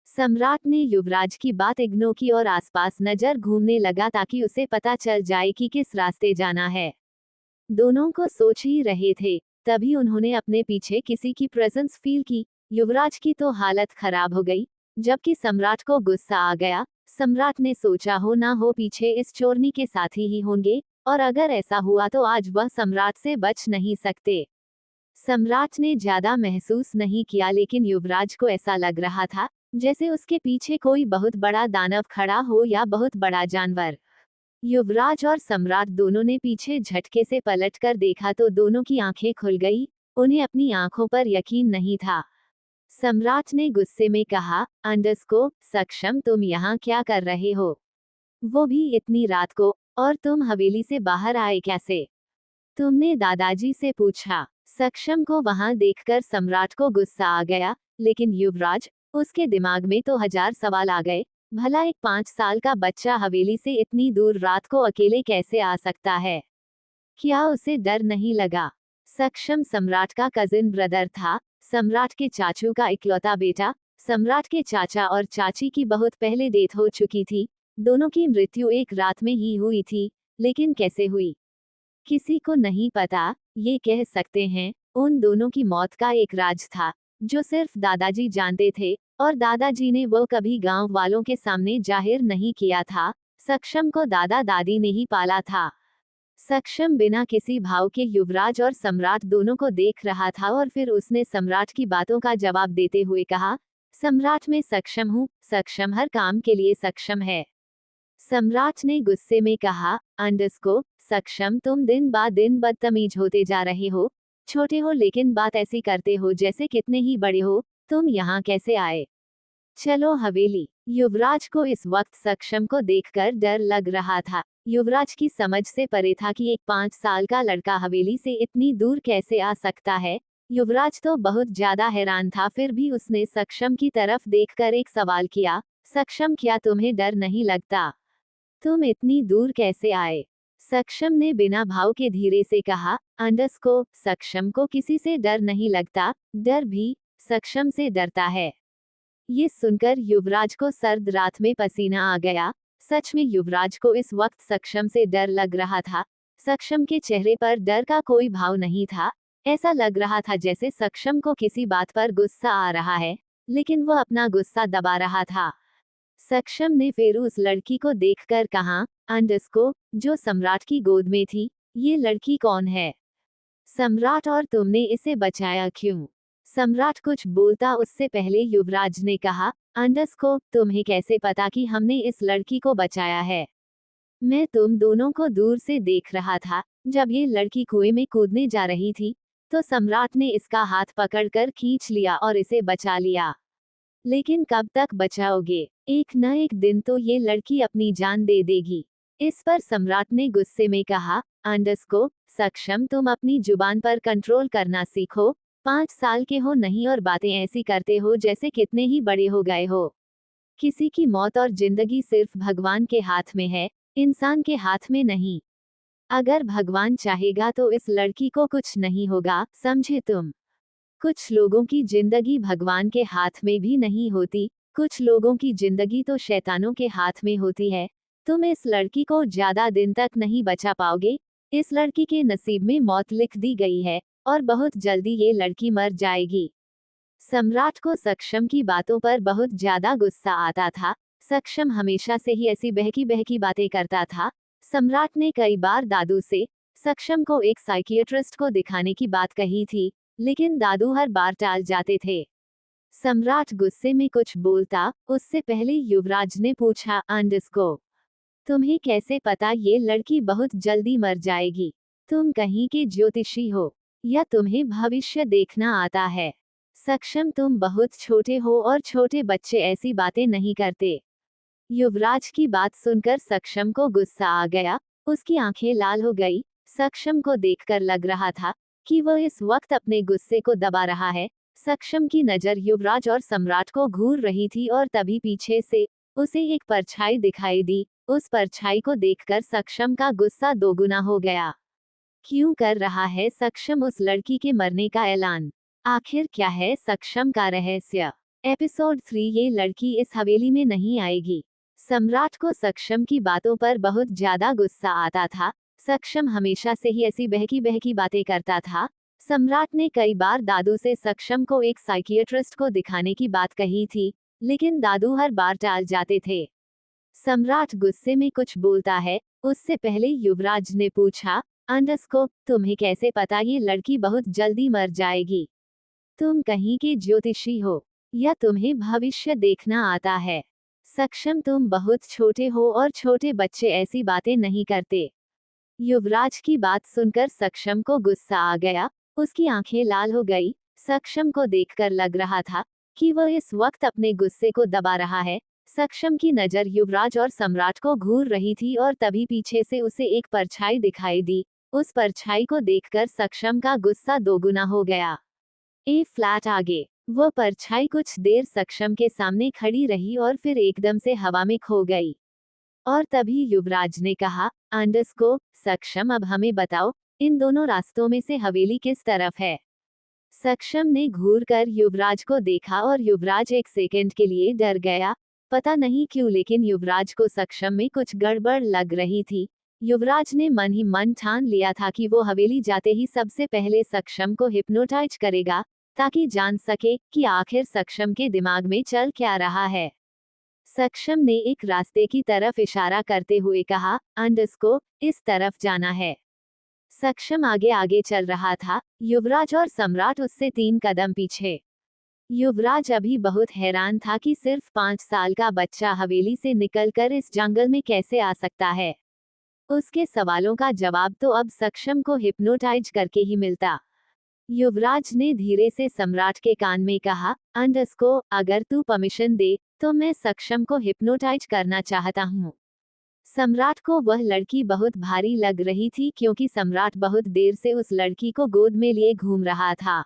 सम्राट ने युवराज की बात इग्नोर की और आसपास नजर घूमने लगा ताकि उसे पता चल जाए कि किस रास्ते जाना है। दोनों को सोच ही रहे थे, तभी उन्होंने अपने पीछे किसी की प्रेजेंस फील की। युवराज की तो हालत खराब हो गई, जबकि सम्राट को गुस्सा आ गया। सम्राट ने सोचा हो ना हो पीछे इस चोरनी के साथी ही होंगे, और अगर ऐसा हुआ तो आज वह सम्राट से बच नहीं सकते। सम्राट ने ज्यादा महसूस नहीं किया, लेकिन युवराज को ऐसा लग रहा था जैसे उसके पीछे कोई बहुत बड़ा दानव खड़ा हो या बहुत बड़ा जानवर। युवराज और सम्राट दोनों ने पीछे झटके से पलटकर देखा तो दोनों की आंखें खुल गई। उन्हें अपनी आंखों पर यकीन नहीं था। सम्राट ने गुस्से में कहा, अंडरस्को सक्षम तुम यहाँ क्या कर रहे हो? वो भी इतनी रात को, और तुम हवेली से बाहर आए कैसे? तुमने दादाजी से पूछा? सक्षम को वहां देखकर सम्राट को गुस्सा आ गया, लेकिन युवराज, उसके दिमाग में तो हजार सवाल आ गए। भला एक 5 साल का बच्चा हवेली से इतनी दूर रात को अकेले कैसे आ सकता है? क्या उसे डर नहीं लगा? सक्षम सम्राट का कजिन ब्रदर था, सम्राट के चाचू का इकलौता बेटा। सम्राट के चाचा और चाची की बहुत पहले डेथ हो चुकी थी। दोनों की मृत्यु एक रात में ही हुई थी, लेकिन कैसे हुई किसी को नहीं पता। ये कह सकते हैं उन दोनों की मौत का एक राज था जो सिर्फ दादाजी जानते थे, और दादाजी ने वो कभी गांव वालों के सामने जाहिर नहीं किया था। सक्षम को दादा दादी ने ही पाला था। सक्षम बिना किसी भाव के युवराज और सम्राट दोनों को देख रहा था, और फिर उसने सम्राट की बातों का जवाब देते हुए कहा, सम्राट मैं सक्षम हूँ, सक्षम हर काम के लिए सक्षम है। सम्राट ने गुस्से में कहा, अंडरस्को सक्षम तुम दिन बाद दिन बदतमीज होते जा रहे हो। छोटे हो लेकिन बात ऐसी करते हो जैसे कितने ही बड़े हो। तुम यहाँ कैसे आए? चलो हवेली। युवराज को इस वक्त सक्षम को देखकर डर लग रहा था। युवराज की समझ से परे था कि एक 5 साल का लड़का हवेली से इतनी दूर कैसे आ सकता है। युवराज तो बहुत ज्यादा हैरान था, फिर भी उसने सक्षम की तरफ देखकर एक सवाल किया, सक्षम क्या तुम्हें डर नहीं लगता? तुम इतनी दूर कैसे आए? सक्षम ने बिना भाव के धीरे से कहा, अंडरस्को सक्षम को किसी से डर नहीं लगता, डर भी सक्षम से डरता है। ये सुनकर युवराज को सर्द रात में पसीना आ गया। सच में युवराज को इस वक्त सक्षम से डर लग रहा था। सक्षम के चेहरे पर डर का कोई भाव नहीं था। ऐसा लग रहा था जैसे सक्षम को किसी बात पर गुस्सा आ रहा है, लेकिन वो अपना गुस्सा दबा रहा था। सक्षम ने फिर उस लड़की को देखकर कहा, अंडरस्को जो सम्राट की गोद में थी, ये लड़की कौन है? सम्राट और तुमने इसे बचाया क्यों? सम्राट कुछ बोलता उससे पहले युवराज ने कहा, अंडरस्को तुम्हें कैसे पता कि हमने इस लड़की को बचाया है? मैं तुम दोनों को दूर से देख रहा था। जब ये लड़की कुएं में कूदने जा रही थी तो सम्राट ने इसका हाथ पकड़कर खींच लिया और इसे बचा लिया। लेकिन कब तक बचाओगे? एक न एक दिन तो ये लड़की अपनी जान दे देगी। इस पर सम्राट ने गुस्से में कहा, अंडरस्को सक्षम तुम अपनी जुबान पर कंट्रोल करना सीखो। 5 साल के हो नहीं और बातें ऐसी करते हो जैसे कितने ही बड़े हो गए हो। किसी की मौत और जिंदगी सिर्फ भगवान के हाथ में है, इंसान के हाथ में नहीं। अगर भगवान चाहेगा तो इस लड़की को कुछ नहीं होगा, समझे तुम? कुछ लोगों की जिंदगी भगवान के हाथ में भी नहीं होती, कुछ लोगों की जिंदगी तो शैतानों के हाथ में होती है। तुम इस लड़की को ज्यादा दिन तक नहीं बचा पाओगे। इस लड़की के नसीब में मौत लिख दी गई है, और बहुत जल्दी ये लड़की मर जाएगी। सम्राट को सक्षम की बातों पर बहुत ज्यादा गुस्सा आता था। सक्षम हमेशा से ही ऐसी बहकी बहकी बातें करता था। सम्राट ने कई बार दादू से सक्षम को एक साइकियाट्रिस्ट को दिखाने की बात कही थी, लेकिन दादू हर बार टाल जाते थे। सम्राट गुस्से में कुछ बोलता उससे पहले युवराज ने पूछा, अंडरस्को तुम्हें कैसे पता ये लड़की बहुत जल्दी मर जाएगी? तुम कहीं के ज्योतिषी हो या तुम्हें भविष्य देखना आता है? सक्षम तुम बहुत छोटे हो और छोटे बच्चे ऐसी बातें नहीं करते। युवराज की बात सुनकर सक्षम को गुस्सा आ गया। उसकी आंखें लाल हो गई। सक्षम को देखकर लग रहा था कि वो इस वक्त अपने गुस्से को दबा रहा है। सक्षम की नजर युवराज और सम्राट को घूर रही थी और तभी पीछे से उसे एक परछाई दिखाई दी। उस परछाई को देखकर सक्षम का गुस्सा दोगुना हो गया। क्यों कर रहा है सक्षम उस लड़की के मरने का ऐलान? आखिर क्या है सक्षम का रहस्य? एपिसोड 3। ये लड़की इस हवेली में नहीं आएगी। सम्राट को सक्षम की बातों पर बहुत ज्यादा गुस्सा आता था। सक्षम हमेशा से ही ऐसी बहकी बहकी बातें करता था। सम्राट ने कई बार दादू से सक्षम को एक साइकियाट्रिस्ट को दिखाने की बात कही थी, लेकिन दादू हर बार टाल जाते थे। सम्राट गुस्से में कुछ बोलता है, उससे पहले युवराज ने पूछा, अंडरस्कोप, तुम्हें कैसे पता ये लड़की बहुत जल्दी मर जाएगी? तुम कहीं के ज्योतिषी हो या तुम्हें भविष्य देखना आता है? सक्षम, तुम बहुत छोटे हो और छोटे बच्चे ऐसी बातें नहीं करते। युवराज की बात सुनकर सक्षम को गुस्सा आ गया। उसकी आंखें लाल हो गई। सक्षम को देखकर लग रहा था कि वह इस वक्त अपने गुस्से को दबा रहा है। सक्षम की नजर युवराज और सम्राट को घूर रही थी और तभी पीछे से उसे एक परछाई दिखाई दी। उस परछाई को देखकर सक्षम का गुस्सा दोगुना हो गया। फ्लैट आगे वो परछाई कुछ देर सक्षम के सामने खड़ी रही और फिर एकदम से हवा में खो गई। और तभी युवराज ने कहा, अंडरस्कोप, सक्षम, अब हमें बताओ, इन दोनों रास्तों में से हवेली किस तरफ है? सक्षम ने घूरकर युवराज को देखा और युवराज एक सेकंड के लिए डर गया। पता नहीं क्यों, लेकिन युवराज को सक्षम में कुछ गड़बड़ लग रही थी। युवराज ने मन ही मन ठान लिया था कि वो हवेली जाते ही सबसे पहले सक्षम को हिप्नोटाइज करेगा, ताकि जान सके कि आखिर सक्षम के दिमाग में चल क्या रहा है। सक्षम ने एक रास्ते की तरफ इशारा करते हुए कहा, अंडरस्कोप, इस तरफ जाना है। सक्षम आगे आगे चल रहा था, युवराज और सम्राट उससे 3 कदम पीछे। युवराज अभी बहुत हैरान था कि सिर्फ 5 साल का बच्चा हवेली से निकलकर इस जंगल में कैसे आ सकता है। उसके सवालों का जवाब तो अब सक्षम को हिप्नोटाइज करके ही मिलता। युवराज ने धीरे से सम्राट के कान में कहा, अंडरस्कोप, अगर तू परमिशन दे तो मैं सक्षम को हिप्नोटाइज करना चाहता हूँ। सम्राट को वह लड़की बहुत भारी लग रही थी क्योंकि सम्राट बहुत देर से उस लड़की को गोद में लिए घूम रहा था।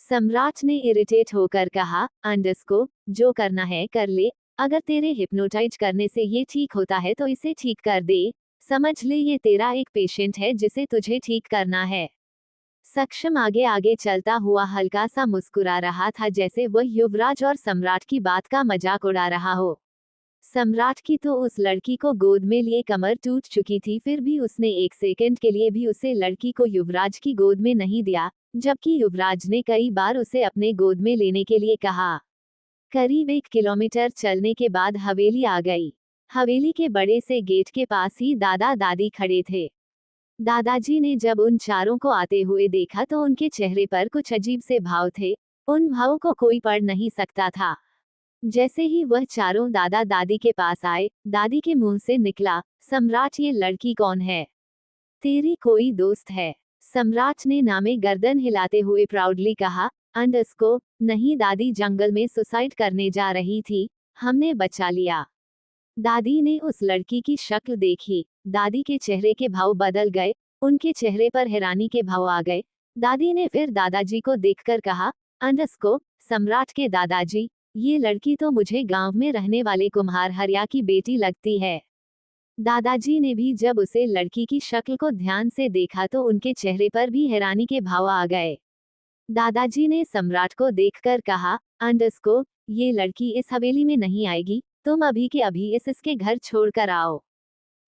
सम्राट ने इरिटेट होकर कहा, अंडरस्कोप, जो करना है कर ले। अगर तेरे हिप्नोटाइज करने से ये ठीक होता है तो इसे ठीक कर दे। समझ ले, ये तेरा एक पेशेंट है जिसे तुझे ठीक करना है। सक्षम आगे आगे चलता हुआ हल्का सा मुस्कुरा रहा था, जैसे वह युवराज और सम्राट की बात का मजाक उड़ा रहा हो। सम्राट की तो उस लड़की को गोद में लिए कमर टूट चुकी थी, फिर भी उसने एक सेकंड के लिए भी उसे लड़की को युवराज की गोद में नहीं दिया, जबकि युवराज ने कई बार उसे अपने गोद में लेने के लिए कहा। करीब 1 किलोमीटर चलने के बाद हवेली आ गई। हवेली के बड़े से गेट के पास ही दादा दादी खड़े थे। दादाजी ने जब उन चारों को आते हुए देखा तो उनके चेहरे पर कुछ अजीब से भाव थे। उन भावों को कोई पढ़ नहीं सकता था। जैसे ही वह चारों दादा दादी के पास आए, दादी के मुंह से निकला, सम्राट, ये लड़की कौन है? तेरी कोई दोस्त है? सम्राट ने नामे गर्दन हिलाते हुए प्राउडली कहा, अंडरस्कोप, नहीं दादी, जंगल में सुसाइड करने जा रही थी, हमने बचा लिया। दादी ने उस लड़की की शक्ल देखी। दादी के चेहरे के भाव बदल गए, उनके चेहरे पर हैरानी के भाव आ गए। दादी ने फिर दादाजी को देखकर कहा, अंडरस्कोप, सम्राट के दादाजी, ये लड़की तो मुझे गांव में रहने वाले कुम्हार हरिया की बेटी लगती है। दादाजी ने भी जब उसे लड़की की शक्ल को ध्यान से देखा तो उनके चेहरे पर भी हैरानी के भाव आ गए। दादाजी ने सम्राट को देखकर कहा, अंडरस्कोप, ये लड़की इस हवेली में नहीं आएगी, तुम अभी के अभी इसके घर छोड़कर आओ।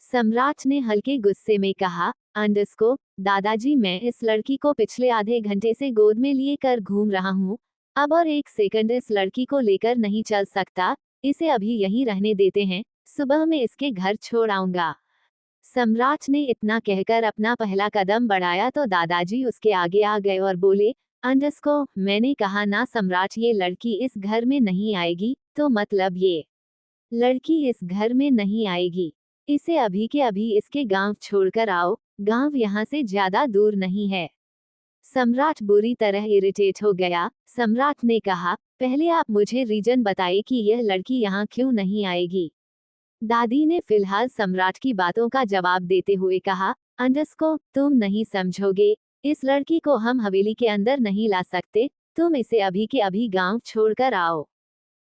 सम्राट ने हल्के गुस्से में कहा, अंडरस्कोप, दादाजी, मैं इस लड़की को पिछले आधे घंटे से गोद में लिए कर घूम रहा हूँ, अब और 1 सेकंड इस लड़की को लेकर नहीं चल सकता, इसे अभी यहीं रहने देते हैं, सुबह में इसके घर छोड़ आऊंगा। सम्राट ने इतना कहकर अपना पहला कदम बढ़ाया तो दादाजी उसके आगे आ गए और बोले, अंडरस्कोप, मैंने कहा ना सम्राट, ये लड़की इस घर में नहीं आएगी, तो मतलब ये लड़की इस घर में नहीं आएगी। इसे अभी के अभी इसके गांव छोड़कर आओ, गांव यहाँ से ज्यादा दूर नहीं है। सम्राट बुरी तरह इरिटेट हो गया। सम्राट ने कहा, पहले आप मुझे रीजन बताइए कि यह लड़की यहाँ क्यों नहीं आएगी। दादी ने फिलहाल सम्राट की बातों का जवाब देते हुए कहा, अंडरस्कोप, तुम नहीं समझोगे, इस लड़की को हम हवेली के अंदर नहीं ला सकते, तुम इसे अभी के अभी गांव छोड़कर आओ।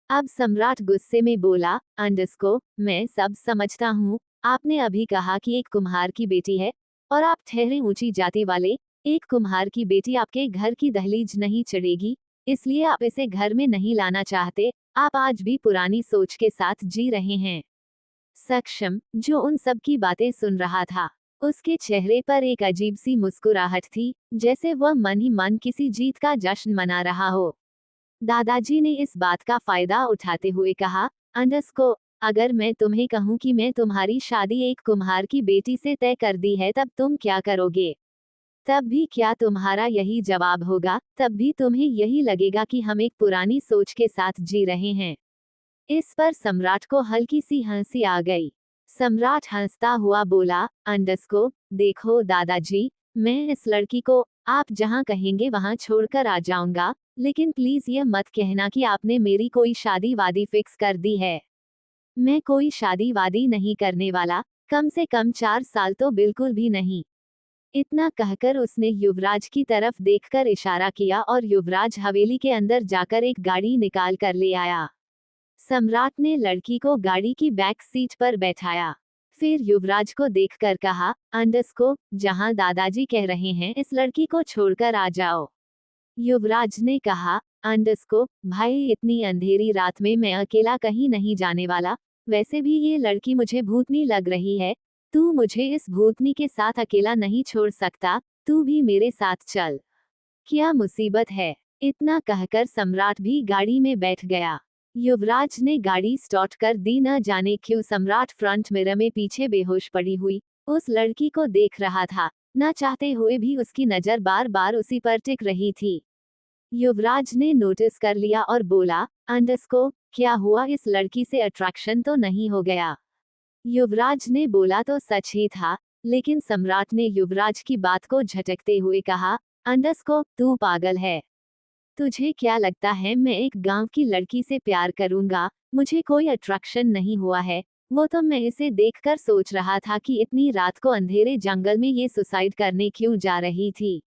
अब सम्राट गुस्से में बोला, अंडस्को, मैं सब समझता हूँ। आपने अभी कहा कि एक कुम्हार की बेटी है, और आप ठहरे ऊंची जाति वाले। एक कुम्हार की बेटी आपके घर की दहलीज नहीं चढ़ेगी, इसलिए आप इसे घर में नहीं लाना चाहते। आप आज भी पुरानी सोच के साथ जी रहे हैं। सक्षम, जो उन सब की बातें सुन रहा था, उसके चेहरे पर एक अजीब सी मुस्कुराहट थी, जैसे वह मन ही मन किसी जीत का जश्न मना रहा हो। दादाजी ने इस बात का फायदा उठाते हुए कहा, अंडस्को, अगर मैं तुम्हें कहूँ कि मैं तुम्हारी शादी एक कुम्हार की बेटी से तय कर दी है, तब तुम क्या करोगे? तब भी क्या तुम्हारा यही जवाब होगा? तब भी तुम्हें यही लगेगा कि हम एक पुरानी सोच के साथ जी रहे हैं? इस पर सम्राट को हल्की सी हंसी आ गई। सम्राट हंसता हुआ बोला, अंडस्को, देखो दादाजी, मैं इस लड़की को आप जहां कहेंगे वहां छोड़कर आ जाऊंगा, लेकिन प्लीज ये मत कहना कि आपने मेरी कोई शादी वादी फिक्स कर दी है। मैं कोई शादी वादी नहीं करने वाला, कम से कम 4 साल तो बिल्कुल भी नहीं। इतना कहकर उसने युवराज की तरफ देखकर इशारा किया और युवराज हवेली के अंदर जाकर एक गाड़ी निकाल कर ले आया। सम्राट ने लड़की को गाड़ी की बैक सीट पर बैठाया। फिर युवराज को देखकर कहा, अंडस्को, जहां दादाजी कह रहे हैं इस लड़की को छोड़कर आ जाओ। युवराज ने कहा, अंडस्को, भाई, इतनी अंधेरी रात में मैं अकेला कहीं नहीं जाने वाला। वैसे भी ये लड़की मुझे भूतनी लग रही है। तू मुझे इस भूतनी के साथ अकेला नहीं छोड़ सकता, तू भी मेरे साथ चल। क्या मुसीबत है? इतना कहकर सम्राट भी गाड़ी में बैठ गया। युवराज ने गाड़ी स्टार्ट कर दी। न जाने क्यों सम्राट फ्रंट मिरर में पीछे बेहोश पड़ी हुई उस लड़की को देख रहा था। न चाहते हुए भी उसकी नजर बार बार उसी पर टिक रही थी। युवराज ने नोटिस कर लिया और बोला, अंडस्को, क्या हुआ? इस लड़की से अट्रैक्शन तो नहीं हो गया? युवराज ने बोला तो सच ही था, लेकिन सम्राट ने युवराज की बात को झटकते हुए कहा, अंडस्को, तू पागल है। तुझे क्या लगता है मैं एक गांव की लड़की से प्यार करूंगा? मुझे कोई अट्रैक्शन नहीं हुआ है। वो तो मैं इसे देखकर सोच रहा था कि इतनी रात को अंधेरे जंगल में ये सुसाइड करने क्यों जा रही थी।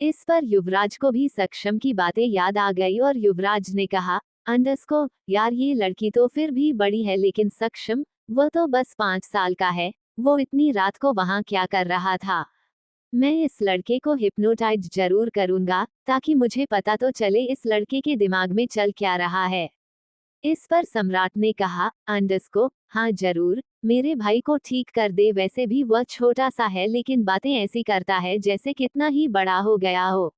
इस पर युवराज को भी सक्षम की बातें याद आ गई और युवराज ने कहा, अंडस्को, यार ये लड़की तो फिर भी बड़ी है, लेकिन सक्षम, वो तो बस 5 साल का है। वो इतनी रात को वहां क्या कर रहा था? मैं इस लड़के को हिप्नोटाइज जरूर करूंगा, ताकि मुझे पता तो चले इस लड़के के दिमाग में चल क्या रहा है। इस पर सम्राट ने कहा, अंडस्को, हाँ जरूर, मेरे भाई को ठीक कर दे। वैसे भी वह छोटा सा है, लेकिन बातें ऐसी करता है जैसे कितना ही बड़ा हो गया हो।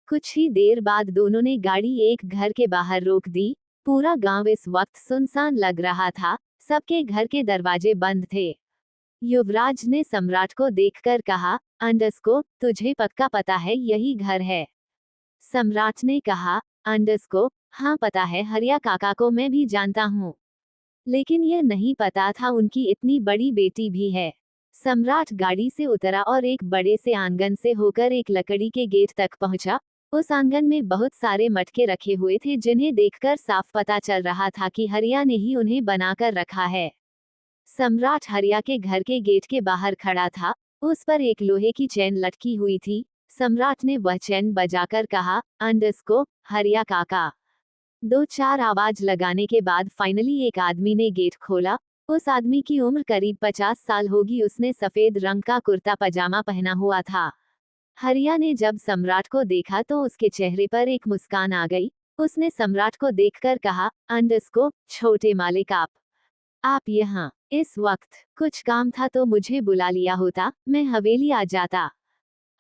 कुछ ही देर बाद दोनों ने गाड़ी एक घर के बाहर रोक दी। पूरा गांव इस वक्त सुनसान लग रहा था, सबके घर के दरवाजे बंद थे। युवराज ने सम्राट को देखकर कहा, अंडस्को, तुझे पक्का पता है यही घर है? सम्राट ने कहा, अंडस्को, हाँ पता है, हरिया काका को मैं भी जानता हूँ, लेकिन यह नहीं पता था उनकी इतनी बड़ी बेटी भी है। सम्राट गाड़ी से उतरा और एक बड़े से आंगन से होकर एक लकड़ी के गेट तक पहुंचा। उस आंगन में बहुत सारे मटके रखे हुए थे, जिन्हें देखकर साफ पता चल रहा था कि हरिया ने ही उन्हें बनाकर रखा है। सम्राट हरिया के घर के गेट के बाहर खड़ा था। उस पर एक लोहे की चैन लटकी हुई थी। सम्राट ने वह चैन बजाकर कहा, अंडस्को, हरिया काका। 2-4 आवाज लगाने के बाद फाइनली एक आदमी ने गेट खोला। उस आदमी की उम्र करीब 50 साल होगी। उसने सफेद रंग का कुर्ता पजामा पहना हुआ था। हरिया ने जब सम्राट को देखा तो उसके चेहरे पर एक मुस्कान आ गई। उसने सम्राट को देखकर कहा, अंडस्को, छोटे मालिक, आप यहाँ इस वक्त? कुछ काम था तो मुझे बुला लिया होता, मैं हवेली आ जाता।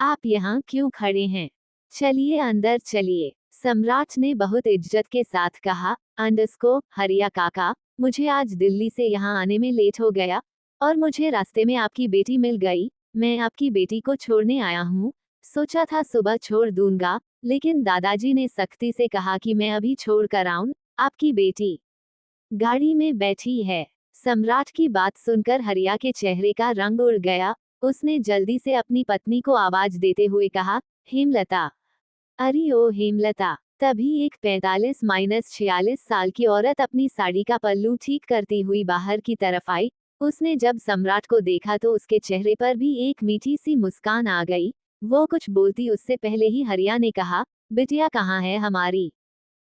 आप यहाँ क्यों खड़े हैं? चलिए अंदर चलिए। सम्राट ने बहुत इज्जत के साथ कहा, अंडस्को, हरिया काका, मुझे आज दिल्ली से यहाँ आने में लेट हो गया और मुझे रास्ते में आपकी बेटी मिल गई। मैं आपकी बेटी को छोड़ने आया हूँ। सोचा था सुबह छोड़ दूंगा, लेकिन दादाजी ने सख्ती से कहा कि मैं अभी छोड़ कर आऊं। आपकी बेटी गाड़ी में बैठी है। सम्राट की बात सुनकर हरिया के चेहरे का रंग उड़ गया। उसने जल्दी से अपनी पत्नी को आवाज देते हुए कहा, हेमलता। अरे ओ हेमलता। तभी एक 45-46 साल की औरत अपनी साड़ी का पल्लू ठीक करती हुई बाहर की तरफ आई। उसने जब सम्राट को देखा तो उसके चेहरे पर भी एक मीठी सी मुस्कान आ गई। वो कुछ बोलती उससे पहले ही हरिया ने कहा, बिटिया कहाँ है हमारी?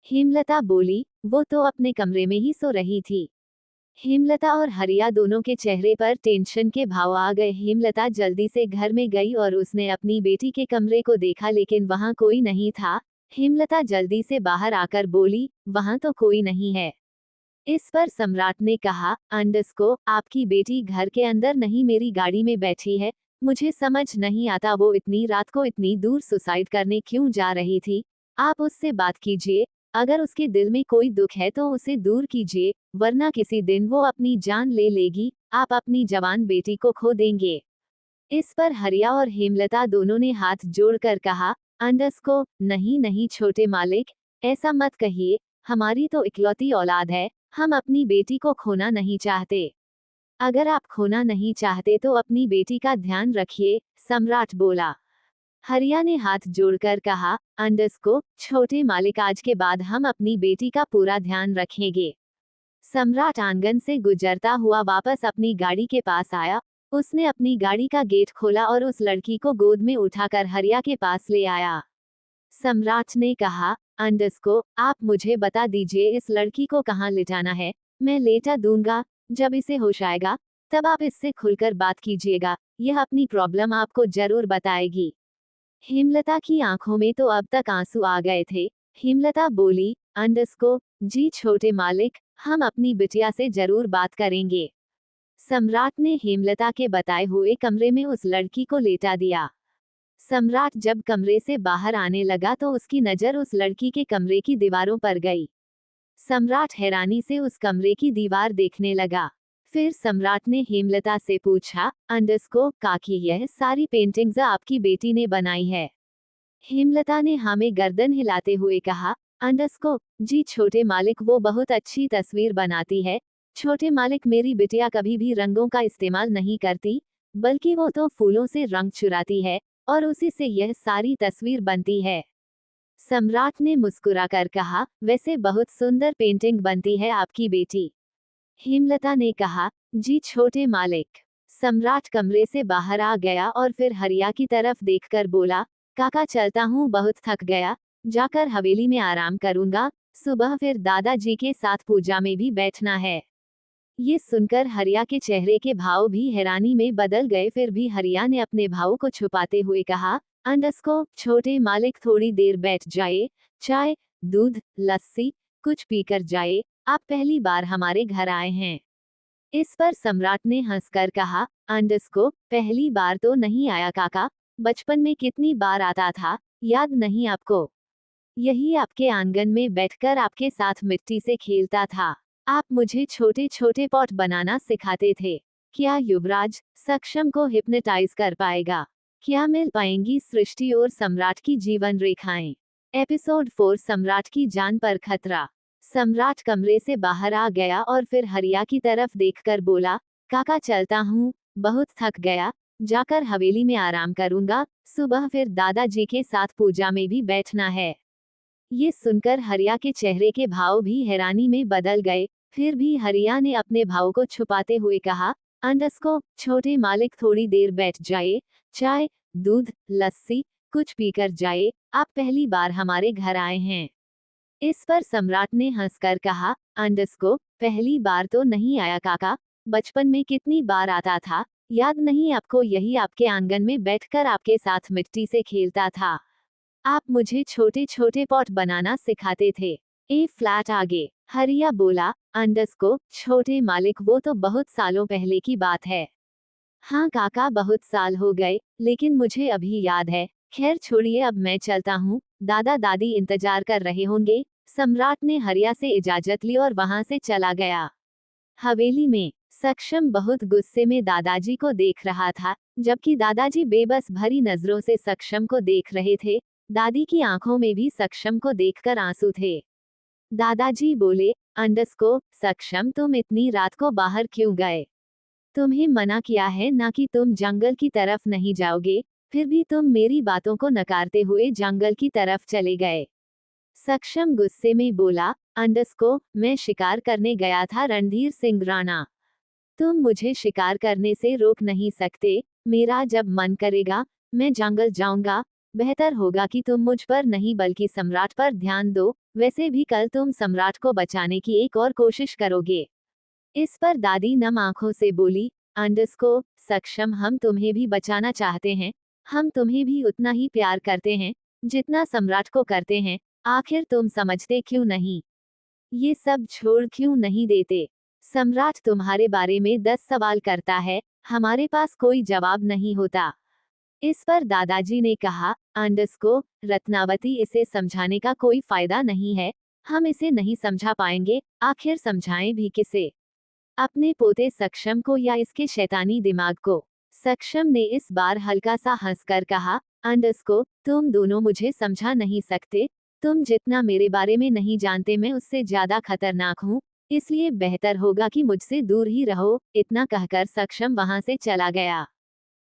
हेमलता बोली, वो तो अपने कमरे में ही सो रही थी। हेमलता और हरिया दोनों के चेहरे पर टेंशन के भाव आ गए। हेमलता जल्दी से घर में गई और उसने अपनी बेटी के कमरे को देखा, लेकिन वहां कोई नहीं था। हेमलता जल्दी से बाहर आकर बोली, वहां तो कोई नहीं है। इस पर सम्राट ने कहा, अंडस्को, आपकी बेटी घर के अंदर नहीं मेरी गाड़ी में बैठी है। मुझे समझ नहीं आता वो इतनी रात को इतनी दूर सुसाइड करने क्यों जा रही थी। आप उससे बात कीजिए। अगर उसके दिल में कोई दुख है तो उसे दूर कीजिए, वरना किसी दिन वो अपनी जान ले लेगी। आप अपनी जवान बेटी को खो देंगे। इस पर हरिया और हेमलता दोनों ने हाथ जोड़कर कहा, अंडस्को, नहीं नहीं छोटे मालिक, ऐसा मत कहिए। हमारी तो इकलौती औलाद है, हम अपनी बेटी को खोना नहीं चाहते। अगर आप खोना नहीं चाहते तो अपनी बेटी का ध्यान रखिए, सम्राट बोला। हरिया ने हाथ जोड़कर कहा, अंडस्को, छोटे मालिक, आज के बाद हम अपनी बेटी का पूरा ध्यान रखेंगे। सम्राट आंगन से गुजरता हुआ वापस अपनी गाड़ी के पास आया। उसने अपनी गाड़ी का गेट खोला और उस लड़की को गोद में उठाकर हरिया के पास ले आया। सम्राट ने कहा, अंडस्को, आप मुझे बता दीजिए इस लड़की को कहाँ लिटाना है। मैं लेटा दूंगा। जब इसे होश आएगा तब आप इससे खुलकर बात कीजिएगा। यह अपनी प्रॉब्लम आपको जरूर बताएगी। हेमलता की आंखों में तो अब तक आंसू आ गए थे। हेमलता बोली, अंडस्को, जी छोटे मालिक, हम अपनी बिटिया से जरूर बात करेंगे। सम्राट ने हेमलता के बताए हुए कमरे में उस लड़की को लेटा दिया। सम्राट जब कमरे से बाहर आने लगा तो उसकी नजर उस लड़की के कमरे की दीवारों पर गई। सम्राट हैरानी से उस कमरे की दीवार देखने लगा। फिर सम्राट ने हेमलता से पूछा, अंडस्को काकी, यह सारी पेंटिंग्स आपकी बेटी ने बनाई है? हेमलता ने हाँ में गर्दन हिलाते हुए कहा, अंडस्को, जी छोटे मालिक, वो बहुत अच्छी तस्वीर बनाती है। छोटे मालिक, मेरी बिटिया कभी भी रंगों का इस्तेमाल नहीं करती, बल्कि वो तो फूलों से रंग चुराती है और उसी से यह सारी तस्वीर बनती है। सम्राट ने मुस्कुराकर कहा, वैसे बहुत सुंदर पेंटिंग बनती है आपकी बेटी। हेमलता ने कहा, जी छोटे मालिक। सम्राट कमरे से बाहर आ गया और फिर हरिया की तरफ देखकर बोला, काका चलता हूँ, बहुत थक गया, जाकर हवेली में आराम करूंगा। सुबह फिर दादाजी के साथ पूजा में भी बैठना है। ये सुनकर हरिया के चेहरे के भाव भी हैरानी में बदल गए। फिर भी हरिया ने अपने भाव को छुपाते हुए कहा, अंडस्को, छोटे मालिक थोड़ी देर बैठ जाए, चाय, दूध, लस्सी कुछ पीकर जाए। आप पहली बार हमारे घर आए हैं। इस पर सम्राट ने हंसकर कहा, अंडस्को, पहली बार तो नहीं आया काका, बचपन में कितनी बार आता था, याद नहीं आपको? यही आपके आंगन में बैठकर आपके साथ मिट्टी से खेलता था। आप मुझे छोटे छोटे पॉट बनाना सिखाते थे। क्या युवराज सक्षम को हिप्नोटाइज कर पाएगा? क्या मिल पाएंगी सृष्टि और सम्राट की जीवन रेखाएं? एपिसोड 4, सम्राट की जान पर खतरा। सम्राट कमरे से बाहर आ गया और फिर हरिया की तरफ देखकर बोला, काका चलता हूँ, बहुत थक गया, जाकर हवेली में आराम करूंगा। सुबह फिर दादाजी के साथ पूजा में भी बैठना है। ये सुनकर हरिया के चेहरे के भाव भी हैरानी में बदल गए। फिर भी हरिया ने अपने भाव को छुपाते हुए कहा, अंडस्को, छोटे मालिक थोड़ी देर बैठ जाए, चाय, दूध, लस्सी कुछ पीकर जाए। आप पहली बार हमारे घर आए हैं। इस पर सम्राट ने हंसकर कहा, अंडस्को, पहली बार तो नहीं आया काका, बचपन में कितनी बार आता था, याद नहीं आपको? यही आपके आंगन में बैठकर आपके साथ मिट्टी से खेलता था। आप मुझे छोटे छोटे पॉट बनाना सिखाते थे। ए फ्लैट आगे। हरिया बोला, अंडस्को, छोटे मालिक, वो तो बहुत सालों पहले की बात है। हाँ काका, बहुत साल हो गए, लेकिन मुझे अभी याद है। खैर छोड़िए, अब मैं चलता हूँ, दादा दादी इंतजार कर रहे होंगे। सम्राट ने हरिया से इजाजत ली और वहां से चला गया। हवेली में सक्षम बहुत गुस्से में दादाजी को देख रहा था, जबकि दादाजी बेबस भरी नजरों से सक्षम को देख रहे थे। दादी की आंखों में भी सक्षम को देखकर आंसू थे। दादाजी बोले, अंडस्को, सक्षम, तुम इतनी रात को बाहर क्यों गए? तुम्हें मना किया है ना कि तुम जंगल की तरफ नहीं जाओगे, फिर भी तुम मेरी बातों को नकारते हुए जंगल की तरफ चले गए। सक्षम गुस्से में बोला, अंडस्को, मैं शिकार करने गया था रणधीर सिंह राणा। तुम मुझे शिकार करने से रोक नहीं सकते। मेरा जब मन करेगा मैं जंगल जाऊंगा। बेहतर होगा कि तुम मुझ पर नहीं बल्कि सम्राट पर ध्यान दो, वैसे भी कल तुम सम्राट को बचाने की एक और कोशिश करोगे। इस पर दादी नम आंखों से बोली, अंडरस्को सक्षम, हम तुम्हें भी बचाना चाहते हैं। हम तुम्हें भी उतना ही प्यार करते हैं जितना सम्राट को करते हैं। आखिर तुम समझते क्यों नहीं? ये सब छोड़ क्यों नहीं देते? सम्राट तुम्हारे बारे में 10 सवाल करता है, हमारे पास कोई जवाब नहीं होता। इस पर दादाजी ने कहा, अंडरस्को रत्नावती, इसे समझाने का कोई फायदा नहीं है। हम इसे नहीं समझा पाएंगे, आखिर समझाएं भी किसे? अपने पोते सक्षम को या इसके शैतानी दिमाग को? सक्षम ने इस बार हल्का सा हंसकर कहा, अंडरस्को तुम दोनों मुझे समझा नहीं सकते। तुम जितना मेरे बारे में नहीं जानते मैं उससे ज्यादा खतरनाक हूँ, इसलिए बेहतर होगा कि मुझसे दूर ही रहो। इतना कहकर सक्षम वहां से चला गया।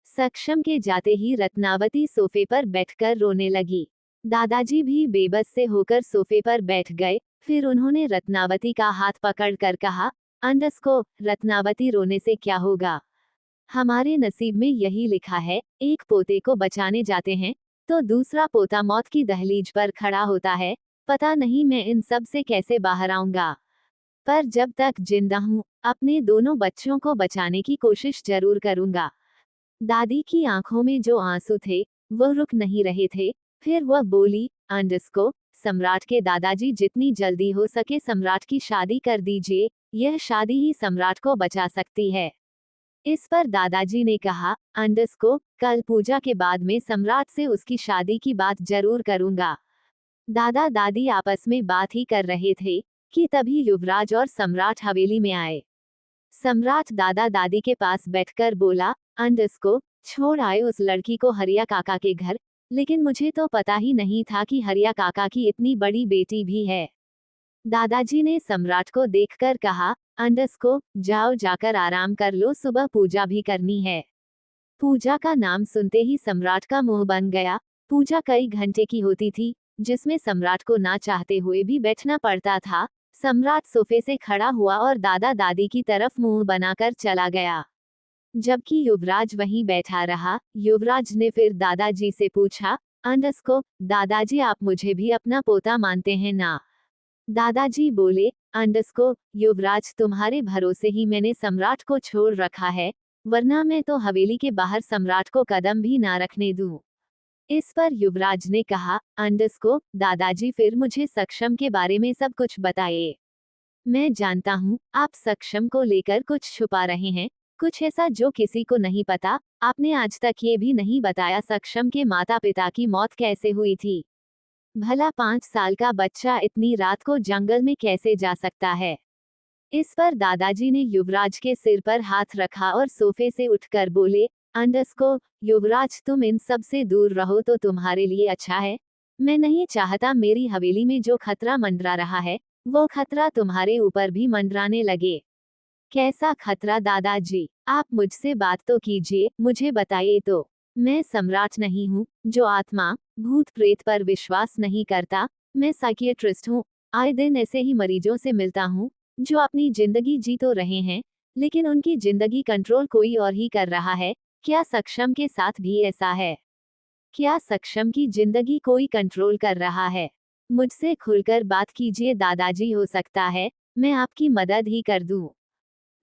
सक्षम के जाते ही रत्नावती सोफे पर बैठकर रोने लगी। दादाजी भी बेबस से होकर सोफे पर बैठ गए। फिर उन्होंने रत्नावती का हाथ पकड़कर कहा, अंडरस्को रत्नावती, रोने से क्या होगा? हमारे नसीब में यही लिखा है, एक पोते को बचाने जाते हैं तो दूसरा पोता मौत की दहलीज पर खड़ा होता है। पता नहीं मैं इन सब से कैसे बाहर आऊंगा, पर जब तक जिंदा हूँ अपने दोनों बच्चों को बचाने की कोशिश जरूर करूंगा। दादी की आंखों में जो आंसू थे वो रुक नहीं रहे थे। फिर वह बोली, अंडरस्को सम्राट के दादाजी, जितनी जल्दी हो सके सम्राट की शादी कर दीजिए। यह शादी ही सम्राट को बचा सकती है। इस पर दादाजी ने कहा, अंडरस्को कल पूजा के बाद में सम्राट से उसकी शादी की बात जरूर करूंगा। दादा दादी आपस में बात ही कर रहे थे कि तभी युवराज और सम्राट हवेली में आए। सम्राट दादा दादी के पास बैठकर बोला, अंडरस्को छोड़ आए उस लड़की को हरिया काका के घर, लेकिन मुझे तो पता ही नहीं था कि हरिया काका की इतनी बड़ी बेटी भी है। दादाजी ने सम्राट को देखकर कहा, अंडरस्को जाओ जाकर आराम कर लो, सुबह पूजा भी करनी है। पूजा का नाम सुनते ही सम्राट का मुंह बन गया। पूजा कई घंटे की होती थी, जिसमें सम्राट को ना चाहते हुए भी बैठना पड़ता था। सम्राट सोफे से खड़ा हुआ और दादा दादी की तरफ मुंह बनाकर चला गया, जबकि युवराज वहीं बैठा रहा। युवराज ने फिर दादाजी से पूछा, अंडरस्को दादाजी, आप मुझे भी अपना पोता मानते हैं ना? दादाजी बोले, अंडरस्को युवराज, तुम्हारे भरोसे ही मैंने सम्राट को छोड़ रखा है, वरना मैं तो हवेली के बाहर सम्राट को कदम भी ना रखने दूं। इस पर युवराज ने कहा, अंडरस्को दादाजी, फिर मुझे सक्षम के बारे में सब कुछ बताइए। मैं जानता हूँ आप सक्षम को लेकर कुछ छुपा रहे हैं, कुछ ऐसा जो किसी को नहीं पता। आपने आज तक ये भी नहीं बताया सक्षम के माता पिता की मौत कैसे हुई थी। भला 5 साल का बच्चा इतनी रात को जंगल में कैसे जा सकता है? इस पर दादाजी ने युवराज के सिर पर हाथ रखा और सोफे से उठकर बोले, अंडरस्को युवराज, तुम इन सब से दूर रहो तो तुम्हारे लिए अच्छा है। मैं नहीं चाहता मेरी हवेली में जो खतरा मंडरा रहा है वो खतरा तुम्हारे ऊपर भी मंडराने लगे। कैसा खतरा दादाजी? आप मुझसे बात तो कीजिए, मुझे बताइए तो। मैं सम्राट नहीं हूँ जो आत्मा भूत प्रेत पर विश्वास नहीं करता। मैं साइकियाट्रिस्ट हूँ। आए दिन ऐसे ही मरीजों से मिलता हूँ जो अपनी जिंदगी जी तो रहे हैं, लेकिन उनकी जिंदगी कंट्रोल कोई और ही कर रहा है। क्या सक्षम के साथ भी ऐसा है? क्या सक्षम की जिंदगी कोई कंट्रोल कर रहा है? मुझसे खुलकर बात कीजिए दादाजी, हो सकता है मैं आपकी मदद ही कर दूं।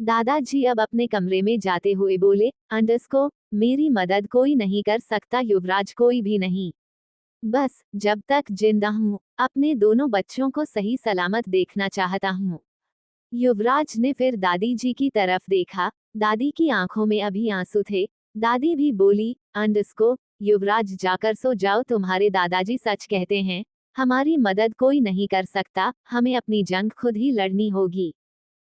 दादाजी अब अपने कमरे में जाते हुए बोले, अंडरस्को मेरी मदद कोई नहीं कर सकता युवराज, कोई भी नहीं। बस जब तक जिंदा हूँ अपने दोनों बच्चों को सही सलामत देखना चाहता हूँ। युवराज ने फिर दादी जी की तरफ देखा। दादी की आंखों में अभी आंसू थे। दादी भी बोली, अंडरस्को युवराज जाकर सो जाओ, तुम्हारे दादाजी सच कहते हैं, हमारी मदद कोई नहीं कर सकता, हमें अपनी जंग खुद ही लड़नी होगी।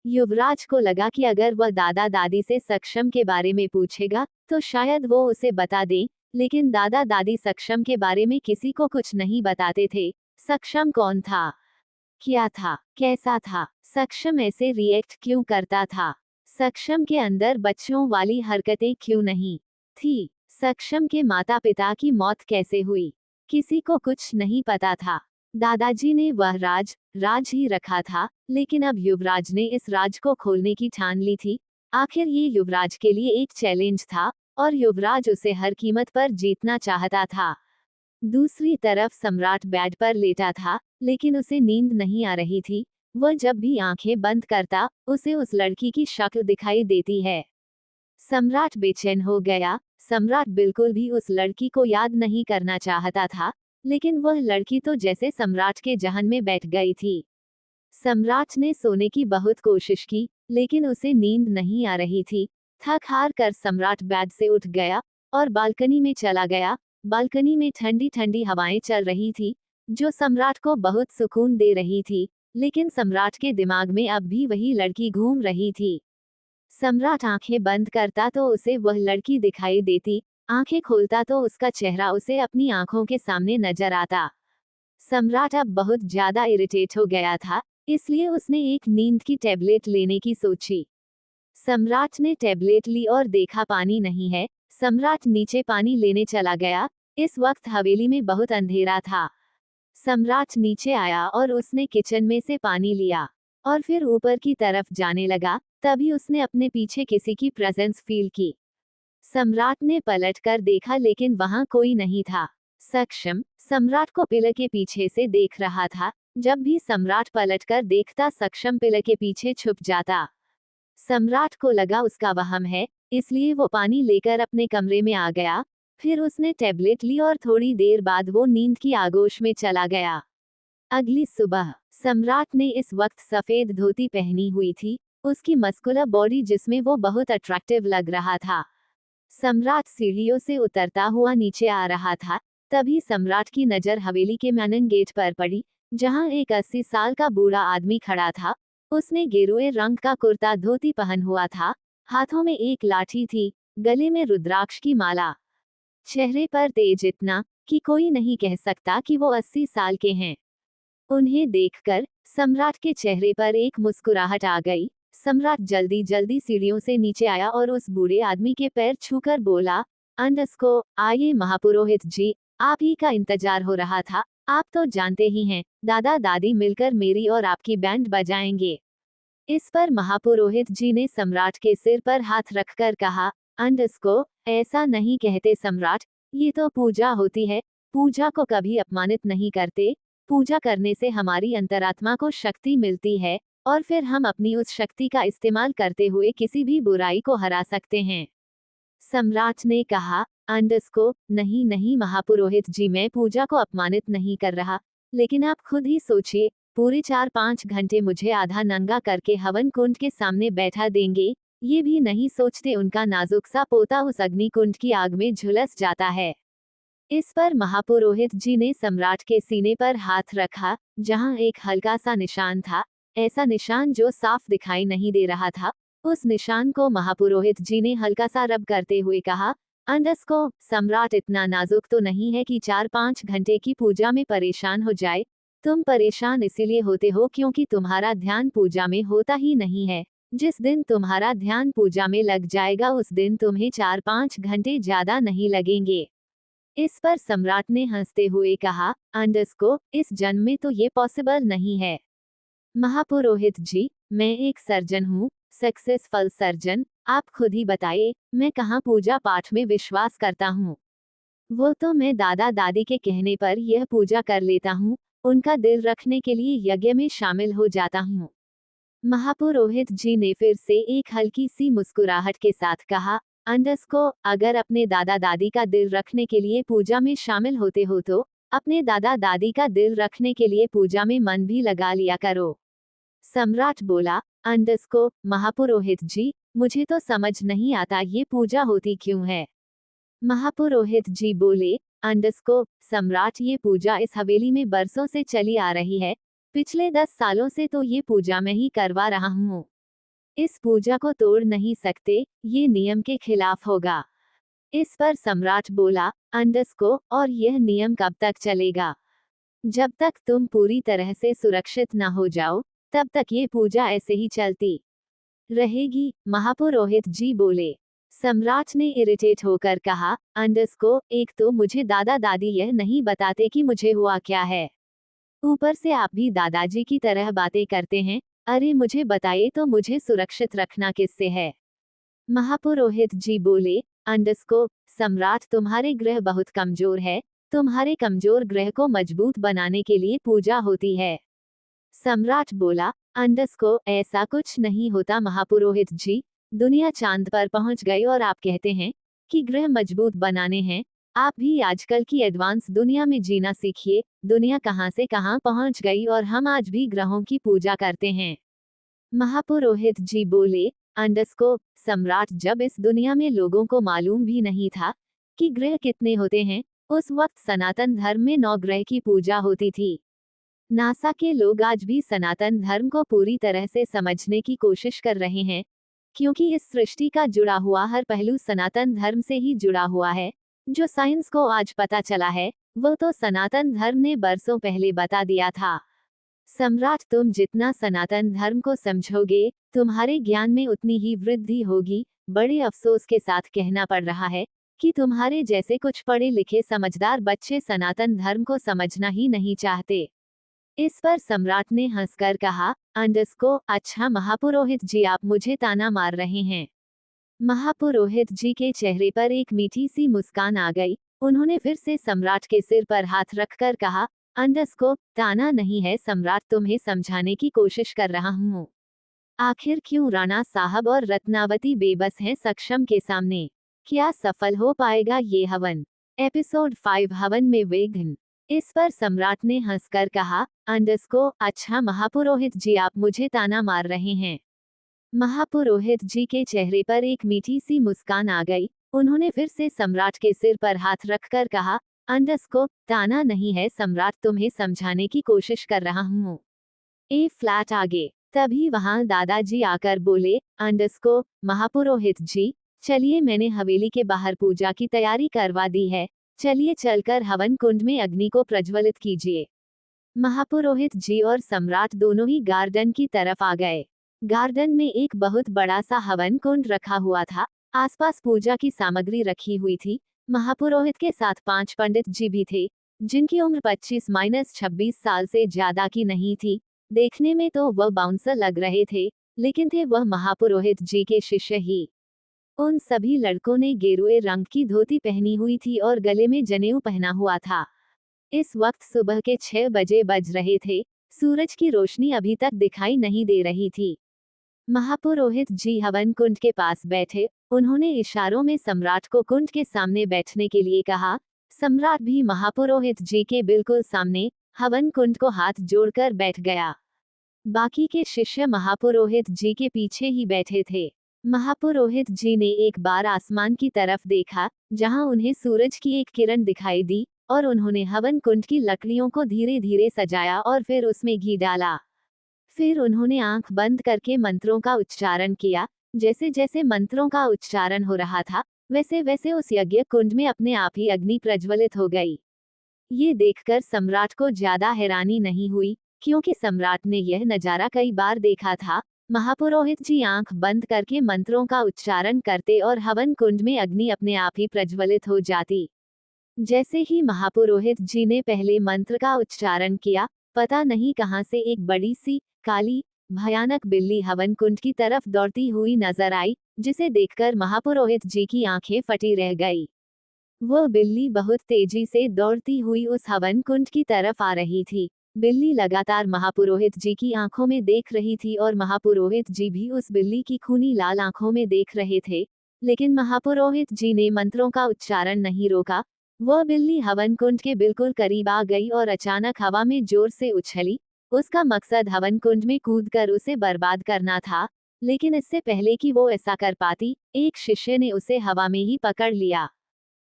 युवराज को लगा कि अगर वह दादा दादी से सक्षम के बारे में पूछेगा तो शायद वो उसे बता दें, लेकिन दादा दादी सक्षम के बारे में किसी को कुछ नहीं बताते थे। सक्षम कौन था, क्या था, कैसा था? सक्षम ऐसे रिएक्ट क्यों करता था? सक्षम के अंदर बच्चों वाली हरकतें क्यों नहीं थी? सक्षम के माता पिता की मौत कैसे हुई? किसी को कुछ नहीं पता था। दादाजी ने वह राज ही रखा था, लेकिन अब युवराज ने इस राज को खोलने की ठान ली थी। आखिर ये युवराज के लिए एक चैलेंज था और युवराज उसे हर कीमत पर जीतना चाहता था। दूसरी तरफ सम्राट बेड पर लेटा था, लेकिन उसे नींद नहीं आ रही थी। वह जब भी आंखें बंद करता, उसे उस लड़की की शक्ल दिखाई देती है। सम्राट बेचैन हो गया। सम्राट बिल्कुल भी उस लड़की को याद नहीं करना चाहता था, लेकिन वह लड़की तो जैसे सम्राट के जहन में बैठ गई थी। सम्राट ने सोने की बहुत कोशिश की, लेकिन उसे नींद नहीं आ रही थी। थक हार कर सम्राट बेड से उठ गया और बालकनी में चला गया। बालकनी में ठंडी ठंडी हवाएं चल रही थी, जो सम्राट को बहुत सुकून दे रही थी, लेकिन सम्राट के दिमाग में अब भी वही लड़की घूम रही थी। सम्राट आंखें बंद करता तो उसे वह लड़की दिखाई देती, आंखें खोलता तो उसका चेहरा उसे अपनी आंखों के सामने नजर आता। सम्राट अब बहुत ज्यादा इरिटेट हो गया था, इसलिए उसने एक नींद की टैबलेट लेने की सोची। सम्राट ने टैबलेट ली और देखा पानी नहीं है। सम्राट नीचे पानी लेने चला गया। इस वक्त हवेली में बहुत अंधेरा था। सम्राट नीचे आया और उसने किचन में से पानी लिया और फिर ऊपर की तरफ जाने लगा। तभी उसने अपने पीछे किसी की प्रेजेंस फील की। सम्राट ने पलटकर देखा, लेकिन वहां कोई नहीं था। सक्षम सम्राट को पिलर के पीछे से देख रहा था। जब भी सम्राट पलटकर देखता, सक्षम पिलर के पीछे छुप जाता। सम्राट को लगा उसका वहम है, इसलिए वो पानी लेकर अपने कमरे में आ गया। फिर उसने टैबलेट ली और थोड़ी देर बाद वो नींद की आगोश में चला गया। अगली सुबह सम्राट ने इस वक्त सफेद धोती पहनी हुई थी। उसकी मस्कुलर बॉडी जिसमें वो बहुत अट्रैक्टिव लग रहा था। सम्राट सीढ़ियों से उतरता हुआ नीचे आ रहा था। तभी सम्राट की नजर हवेली के मैनन गेट पर पड़ी, जहां एक 80 साल का बूढ़ा आदमी खड़ा था। उसने गेरुए रंग का कुर्ता धोती पहन हुआ था। हाथों में एक लाठी थी, गले में रुद्राक्ष की माला। चेहरे पर तेज इतना कि कोई नहीं कह सकता कि वो 80 साल के हैं। उन्हें देखकर सम्राट के चेहरे पर एक मुस्कुराहट आ गई। सम्राट जल्दी जल्दी सीढ़ियों से नीचे आया और उस बूढ़े आदमी के पैर छूकर बोला, अंडस्को, आइए महापुरोहित जी, आप ही का इंतजार हो रहा था। आप तो जानते ही हैं, दादा दादी मिलकर मेरी और आपकी बैंड बजाएंगे। इस पर महापुरोहित जी ने सम्राट के सिर पर हाथ रखकर कहा, अंडस्को, ऐसा नहीं कहते सम्राट, ये तो पूजा होती है। पूजा को कभी अपमानित नहीं करते। पूजा करने से हमारी अंतरात्मा को शक्ति मिलती है और फिर हम अपनी उस शक्ति का इस्तेमाल करते हुए किसी भी बुराई को हरा सकते हैं। सम्राट ने कहा, अंडस्को, नहीं नहीं महापुरोहित जी, मैं पूजा को अपमानित नहीं कर रहा, लेकिन आप खुद ही सोचिए, पूरे 4-5 घंटे मुझे आधा नंगा करके हवन कुंड के सामने बैठा देंगे। ये भी नहीं सोचते उनका नाजुक सा पोता उस अग्नि कुंड की आग में झुलस जाता है। इस पर महापुरोहित जी ने सम्राट के सीने पर हाथ रखा, जहां एक हल्का सा निशान था, ऐसा निशान जो साफ दिखाई नहीं दे रहा था। उस निशान को महापुरोहित जी ने हल्का सा रब करते हुए कहा, अंडस्को, सम्राट इतना नाजुक तो नहीं है कि 4-5 घंटे की पूजा में परेशान हो जाए। तुम परेशान इसीलिए होते हो क्योंकि तुम्हारा ध्यान पूजा में होता ही नहीं है। जिस दिन तुम्हारा ध्यान पूजा में लग जाएगा, उस दिन तुम्हें 4-5 घंटे ज्यादा नहीं लगेंगे। इस पर सम्राट ने हंसते हुए कहा, अंडस्को, इस जन्म में तो ये पॉसिबल नहीं है। महापुरोहित जी, मैं एक सर्जन हूँ, सक्सेसफुल सर्जन। आप खुद ही बताइए, मैं कहाँ पूजा पाठ में विश्वास करता हूँ। वो तो मैं दादा दादी के कहने पर यह पूजा कर लेता हूँ, उनका दिल रखने के लिए यज्ञ में शामिल हो जाता हूँ। महापुरोहित जी ने फिर से एक हल्की सी मुस्कुराहट के साथ कहा, अंडस्को, अगर अपने दादा दादी का दिल रखने के लिए पूजा में शामिल होते हो तो अपने दादा दादी का दिल रखने के लिए पूजा में मन भी लगा लिया करो। सम्राट बोला, अंडस्को, महापुरोहित जी, मुझे तो समझ नहीं आता ये पूजा होती क्यों है। महापुरोहित जी बोले, अंडस्को, सम्राट, ये पूजा इस हवेली में बरसों से चली आ रही है। पिछले 10 सालों से तो ये पूजा मैं ही करवा रहा हूँ। इस पूजा को तोड़ नहीं सकते, ये नियम के खिलाफ होगा। इस पर सम्राट बोला, अंडस्को, और यह नियम कब तक चलेगा? जब तक तुम पूरी तरह से सुरक्षित न हो जाओ, तब तक ये पूजा ऐसे ही चलती रहेगी। महापुरोहित जी बोले। सम्राट ने इरिटेट होकर कहा, अंडस्को, एक तो मुझे दादा दादी यह नहीं बताते कि मुझे हुआ क्या है, ऊपर से आप भी दादाजी की तरह बातें करते हैं। अरे मुझे बताइए तो मुझे सुरक्षित रखना किससे है? महापुरोहित जी बोले, अंडरस्कोर सम्राट तुम्हारे ग्रह बहुत कमजोर है, तुम्हारे कमजोर ग्रह को मजबूत बनाने के लिए पूजा होती है। सम्राट बोला, अंडरस्कोर ऐसा कुछ नहीं होता महापुरोहित जी, दुनिया चांद पर पहुंच गई और आप कहते हैं कि ग्रह मजबूत बनाने हैं। आप भी आजकल की एडवांस दुनिया में जीना सीखिए, दुनिया कहां से कहां पहुंच गई और हम आज भी ग्रहों की पूजा करते हैं। महापुरोहित जी बोले, अंडरस्कोर सम्राट जब इस दुनिया में लोगों को मालूम भी नहीं था कि ग्रह कितने होते हैं, उस वक्त सनातन धर्म में 9 ग्रह की पूजा होती थी। नासा के लोग आज भी सनातन धर्म को पूरी तरह से समझने की कोशिश कर रहे हैं, क्योंकि इस सृष्टि का जुड़ा हुआ हर पहलू सनातन धर्म से ही जुड़ा हुआ है। जो साइंस को आज पता चला है, वो तो सनातन धर्म ने बरसों पहले बता दिया था। सम्राट तुम जितना सनातन धर्म को समझोगे, तुम्हारे ज्ञान में उतनी ही वृद्धि होगी। बड़े अफसोस के साथ कहना पड़ रहा है कि तुम्हारे जैसे कुछ पढ़े लिखे समझदार बच्चे सनातन धर्म को समझना ही नहीं चाहते। इस पर सम्राट ने हंसकर कहा, अंडरस्कोर अच्छा महापुरोहित जी आप मुझे ताना मार रहे हैं। महापुरोहित जी के चेहरे पर एक मीठी सी मुस्कान आ गई। उन्होंने फिर से सम्राट के सिर पर हाथ रखकर कहा, अंडरस्कोर ताना नहीं है सम्राट, तुम्हें समझाने की कोशिश कर रहा हूँ। आखिर क्यों राणा साहब और रत्नावती बेबस हैं सक्षम के सामने? क्या सफल हो पाएगा ये हवन? एपिसोड 5 हवन में विघ्न। इस पर सम्राट ने हंसकर कहा, अंडरस्कोर अच्छा महापुरोहित जी आप मुझे ताना मार रहे हैं। महापुरोहित जी के चेहरे पर एक मीठी सी मुस्कान आ गई। उन्होंने फिर से सम्राट के सिर पर हाथ रखकर कहा, अंडरस्कोर ताना नहीं है सम्राट, तुम्हें समझाने की कोशिश कर रहा हूँ। ए फ्लैट आगे तभी वहां दादाजी आकर बोले, अंडरस्कोर महापुरोहित जी चलिए मैंने हवेली के बाहर पूजा की तैयारी करवा दी है, चलिए चलकर हवन कुंड में अग्नि को प्रज्वलित कीजिए। महापुरोहित जी और सम्राट दोनों ही गार्डन की तरफ आ गए। गार्डन में एक बहुत बड़ा सा हवन कुंड रखा हुआ था। आसपास पूजा की सामग्री रखी हुई थी। महापुरोहित के साथ 5 पंडित जी भी थे, जिनकी उम्र 25-26 साल से ज्यादा की नहीं थी। देखने में तो वह बाउंसर लग रहे थे, लेकिन थे वह महापुरोहित जी के शिष्य ही। उन सभी लड़कों ने गेरुए रंग की धोती पहनी हुई थी और गले में जनेऊ पहना हुआ था। इस वक्त सुबह के 6 बजे बज रहे थे। सूरज की रोशनी अभी तक दिखाई नहीं दे रही थी। महापुरोहित जी हवन कुंड के पास बैठे। उन्होंने इशारों में सम्राट को कुंड के सामने बैठने के लिए कहा। सम्राट भी महापुरोहित जी के बिल्कुल सामने हवन कुंड को हाथ जोड़कर बैठ गया। बाकी के शिष्य महापुरोहित जी के पीछे ही बैठे थे। महापुरोहित जी ने एक बार आसमान की तरफ देखा, जहां उन्हें सूरज की एक किरण दिखाई दी, और उन्होंने हवन कुंड की लकड़ियों को धीरे धीरे सजाया और फिर उसमें घी डाला। फिर उन्होंने आंख बंद करके मंत्रों का उच्चारण किया। जैसे जैसे मंत्रों का उच्चारण हो रहा था, वैसे वैसे उस यज्ञ कुंड में अपने आप ही अग्नि प्रज्वलित हो गई। ये देखकर सम्राट को ज्यादा हैरानी नहीं हुई, क्योंकि सम्राट ने यह नजारा कई बार देखा था। महापुरोहित जी आंख बंद करके मंत्रों का उच्चारण करते और हवन कुंड में अग्नि अपने आप ही प्रज्वलित हो जाती। जैसे ही महापुरोहित जी ने पहले मंत्र का उच्चारण किया, पता नहीं कहां से एक बड़ी सी काली भयानक बिल्ली हवन कुंड की तरफ दौड़ती हुई नजर आई, जिसे देखकर महापुरोहित जी की आंखें फटी रह गई। वह बिल्ली बहुत तेजी से दौड़ती हुई उस हवन कुंड की तरफ आ रही थी। बिल्ली लगातार महापुरोहित जी की आंखों में देख रही थी और महापुरोहित जी भी उस बिल्ली की खूनी लाल आंखों में देख रहे थे, लेकिन महापुरोहित जी ने मंत्रों का उच्चारण नहीं रोका। वह बिल्ली हवन कुंड के बिल्कुल करीब आ गई और अचानक हवा में जोर से उछली। उसका मकसद हवन कुंड में कूदकर उसे बर्बाद करना था, लेकिन इससे पहले कि वो ऐसा कर पाती, एक शिष्य ने उसे हवा में ही पकड़ लिया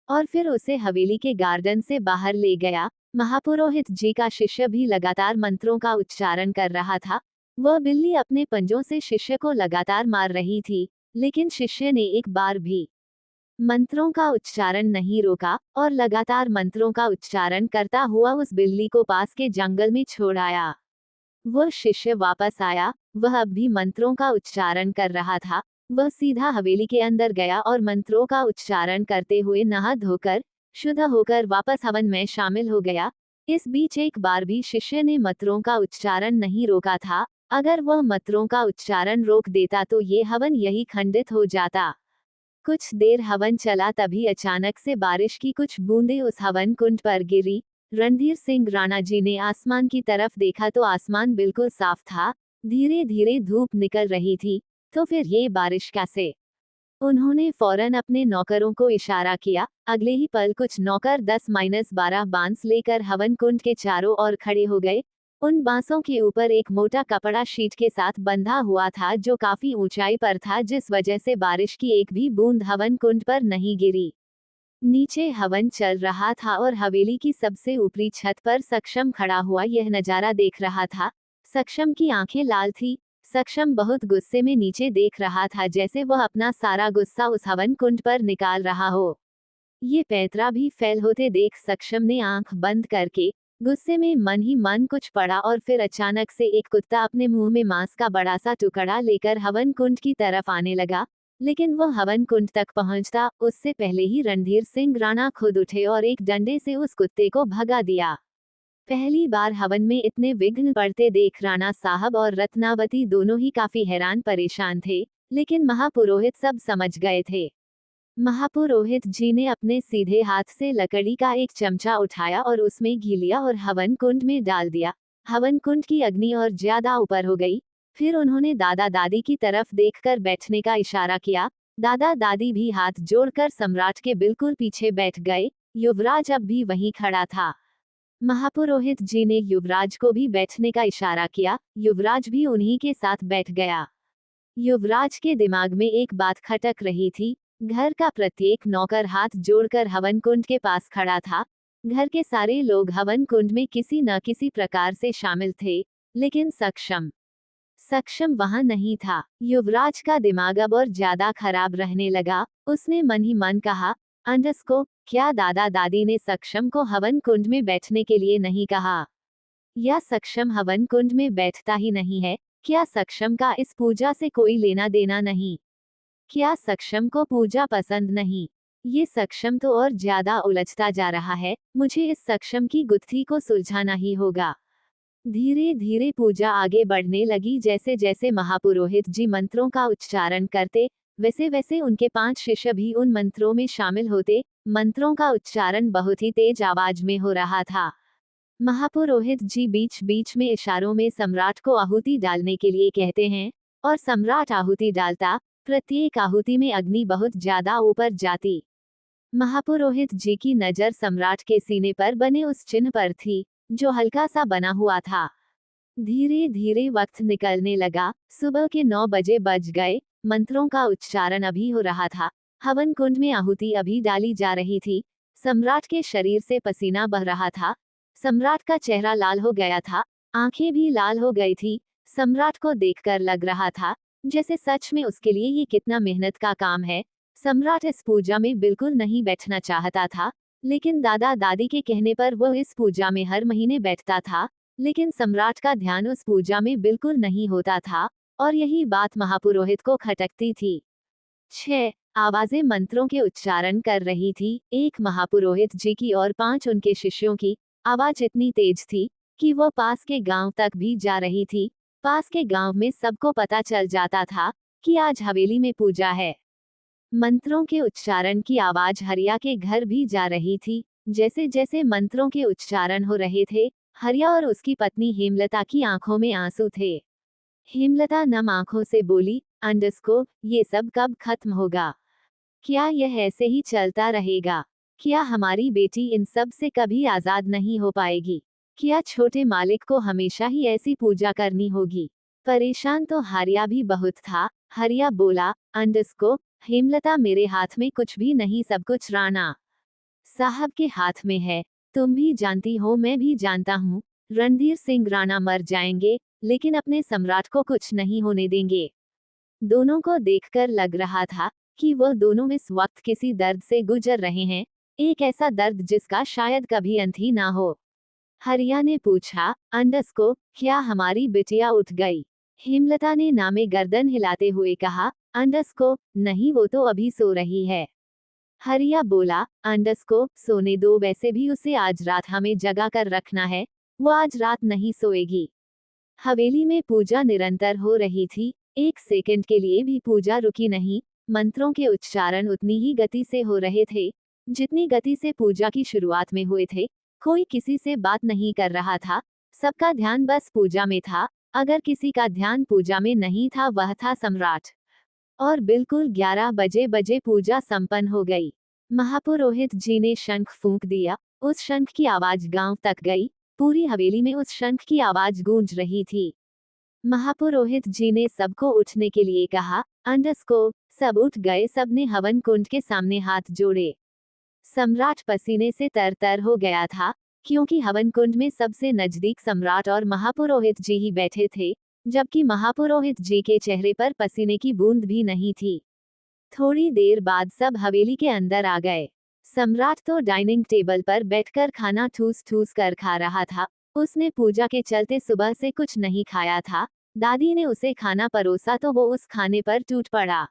और फिर उसे हवेली के गार्डन से बाहर ले गया। महापुरोहित जी का शिष्य भी लगातार मंत्रों का उच्चारण कर रहा था। वह बिल्ली अपने पंजों से शिष्य को लगातार मार रही थी, लेकिन शिष्य ने एक बार भी मंत्रों का उच्चारण नहीं रोका और लगातार मंत्रों का उच्चारण करता हुआ उस बिल्ली को पास के जंगल में छोड़ आया। वह शिष्य वापस आया। वह अब भी मंत्रों का उच्चारण कर रहा था। वह सीधा हवेली के अंदर गया और मंत्रों का उच्चारण करते हुए नहा धोकर शुद्ध होकर वापस हवन में शामिल हो गया। इस बीच एक बार भी शिष्य ने मंत्रों का उच्चारण नहीं रोका था। अगर वह मंत्रों का उच्चारण रोक देता तो ये हवन यही खंडित हो जाता। कुछ देर हवन चला, तभी अचानक से बारिश की कुछ बूंदें उस हवन कुंड पर गिरी। रणधीर सिंह राणा जी ने आसमान की तरफ देखा तो आसमान बिल्कुल साफ था। धीरे धीरे धूप निकल रही थी। तो फिर ये बारिश कैसे? उन्होंने फौरन अपने नौकरों को इशारा किया। अगले ही पल कुछ नौकर 10-12 बांस लेकर हवन कुंड के चारों ओर खड़े हो गए। उन बांसों के ऊपर एक मोटा कपड़ा शीट के साथ बंधा हुआ था, जो काफी ऊंचाई पर था, जिस वजह से बारिश की एक भी बूंद हवन कुंड पर नहीं गिरी। नीचे हवन चल रहा था और हवेली की सबसे ऊपरी छत पर सक्षम खड़ा हुआ यह नजारा देख रहा था। सक्षम की आंखें लाल थी। सक्षम बहुत गुस्से में नीचे देख रहा था, जैसे वह अपना सारा गुस्सा उस हवन कुंड पर निकाल रहा हो। ये पैतरा भी फेल होते देख सक्षम ने आंख बंद करके गुस्से में मन ही मन कुछ पड़ा, और फिर अचानक से एक कुत्ता अपने मुंह में मांस का बड़ा सा टुकड़ा लेकर हवन कुंड की तरफ आने लगा। लेकिन वह हवन कुंड तक पहुंचता उससे पहले ही रणधीर सिंह राणा खुद उठे और एक डंडे से उस कुत्ते को भगा दिया। पहली बार हवन में इतने विघ्न पड़ते देख राणा साहब और रत्नावती दोनों ही काफी हैरान परेशान थे, लेकिन महापुरोहित सब समझ गए थे। महापुरोहित जी ने अपने सीधे हाथ से लकड़ी का एक चमचा उठाया और उसमें घी लिया और हवन कुंड में डाल दिया। हवन कुंड की अग्नि और ज्यादा ऊपर हो गई। फिर उन्होंने दादा दादी की तरफ देखकर बैठने का इशारा किया। दादा दादी भी हाथ जोड़कर सम्राट के बिल्कुल पीछे बैठ गए। युवराज अब भी वहीं खड़ा था। महापुरोहित जी ने युवराज को भी बैठने का इशारा किया। युवराज भी उन्हीं के साथ बैठ गया। युवराज के दिमाग में एक बात खटक रही थी। घर का प्रत्येक नौकर हाथ जोड़कर हवन कुंड के पास खड़ा था। घर के सारे लोग हवन कुंड में किसी न किसी प्रकार से शामिल थे, लेकिन सक्षम वहां नहीं था। युवराज का दिमाग अब और ज्यादा खराब रहने लगा। उसने मन ही मन कहा, अंडस्को, क्या दादा दादी ने सक्षम को हवन कुंड में बैठने के लिए नहीं कहा? या सक्षम हवन कुंड में बैठता ही नहीं है? क्या सक्षम का इस पूजा से कोई लेना देना नहीं? क्या सक्षम को पूजा पसंद नहीं? ये सक्षम तो और ज्यादा उलझता जा रहा है। मुझे इस सक्षम की गुत्थी को सुलझाना ही होगा। धीरे धीरे पूजा आगे बढ़ने लगी। जैसे जैसे महापुरोहित जी मंत्रों का उच्चारण करते, वैसे वैसे उनके 5 शिष्य भी उन मंत्रों में शामिल होते। मंत्रों का उच्चारण बहुत ही तेज आवाज में हो रहा था। महापुरोहित जी बीच बीच में इशारों में सम्राट को आहुति डालने के लिए कहते हैं, और सम्राट आहुति डालता। प्रत्येक आहुति में अग्नि बहुत ज्यादा ऊपर जाती। महापुरोहित जी की नजर सम्राट के सीने पर बने उस चिन्ह पर थी, जो हल्का सा बना हुआ था। धीरे धीरे वक्त निकलने लगा। सुबह के 9 बजे बज गए। मंत्रों का उच्चारण अभी हो रहा था। हवन कुंड में आहुति अभी डाली जा रही थी। सम्राट के शरीर से पसीना बह रहा था। सम्राट का चेहरा लाल हो गया था। आंखें भी लाल हो गई थी। सम्राट को देखकर लग रहा था जैसे सच में उसके लिए ये कितना मेहनत का काम है। सम्राट इस पूजा में बिल्कुल नहीं बैठना चाहता था, लेकिन दादा दादी के कहने पर वो इस पूजा में हर महीने बैठता था। लेकिन सम्राट का ध्यान उस पूजा में बिल्कुल नहीं होता था, और यही बात महापुरोहित को खटकती थी। 6 आवाजें मंत्रों के उच्चारण कर रही थी। एक महापुरोहित जी की और 5 उनके शिष्यों की आवाज इतनी तेज थी कि वो पास के गांव तक भी जा रही थी। पास के गांव में सबको पता चल जाता था कि आज हवेली में पूजा है। मंत्रों के उच्चारण की आवाज हरिया के घर भी जा रही थी। जैसे जैसे मंत्रों के उच्चारण हो रहे थे, हरिया और उसकी पत्नी हेमलता की आंखों में आंसू थे। हेमलता नम आंखों से बोली, अंडस्को, ये सब कब खत्म होगा? क्या यह ऐसे ही चलता रहेगा? क्या हमारी बेटी इन सब से कभी आजाद नहीं हो पाएगी? क्या छोटे मालिक को हमेशा ही ऐसी पूजा करनी होगी? परेशान तो हरिया भी बहुत था। हरिया बोला, अंडस्को, हेमलता, मेरे हाथ में कुछ भी नहीं, सब कुछ राणा साहब के हाथ में है। तुम भी जानती हो, मैं भी जानता हूँ। रणधीर सिंह राणा मर जाएंगे, लेकिन अपने सम्राट को कुछ नहीं होने देंगे। दोनों को देखकर लग रहा था कि वह दोनों इस वक्त किसी दर्द से गुजर रहे हैं, एक ऐसा दर्द जिसका शायद कभी अंत ही ना हो। हरिया ने पूछा, अंडस्को, क्या हमारी बिटिया उठ गई? हेमलता ने नामे गर्दन हिलाते हुए कहा, अंडस्को, नहीं, वो तो अभी सो रही है। हरिया बोला, अंडस्को, सोने दो, वैसे भी उसे आज रात हमें जगा कर रखना है। वो आज रात नहीं सोएगी। हवेली में पूजा निरंतर हो रही थी। एक सेकंड के लिए भी पूजा रुकी नहीं। मंत्रों के उच्चारण उतनी ही गति से हो रहे थे जितनी गति से पूजा की शुरुआत में हुए थे। कोई किसी से बात नहीं कर रहा था, सबका ध्यान बस पूजा में था। अगर किसी का ध्यान पूजा में नहीं था वह था सम्राट। और बिल्कुल 11 बजे पूजा संपन्न हो गई। महापुरोहित जी ने शंख फूंक दिया। उस शंख की आवाज गांव तक गई। पूरी हवेली में उस शंख की आवाज गूंज रही थी। महापुरोहित जी ने सबको उठने के लिए कहा। अंडस्को सब उठ गए। सबने हवन कुंड के सामने हाथ जोड़े। सम्राट पसीने से तरतर हो गया था, क्योंकि हवन कुंड में सबसे नजदीक सम्राट और महापुरोहित जी ही बैठे थे, जबकि महापुरोहित जी के चेहरे पर पसीने की बूंद भी नहीं थी। थोड़ी देर बाद सब हवेली के अंदर आ गए। सम्राट तो डाइनिंग टेबल पर बैठकर खाना ठूस ठूस कर खा रहा था। उसने पूजा के चलते सुबह से कुछ नहीं खाया था। दादी ने उसे खाना परोसा तो वो उस खाने पर टूट पड़ा।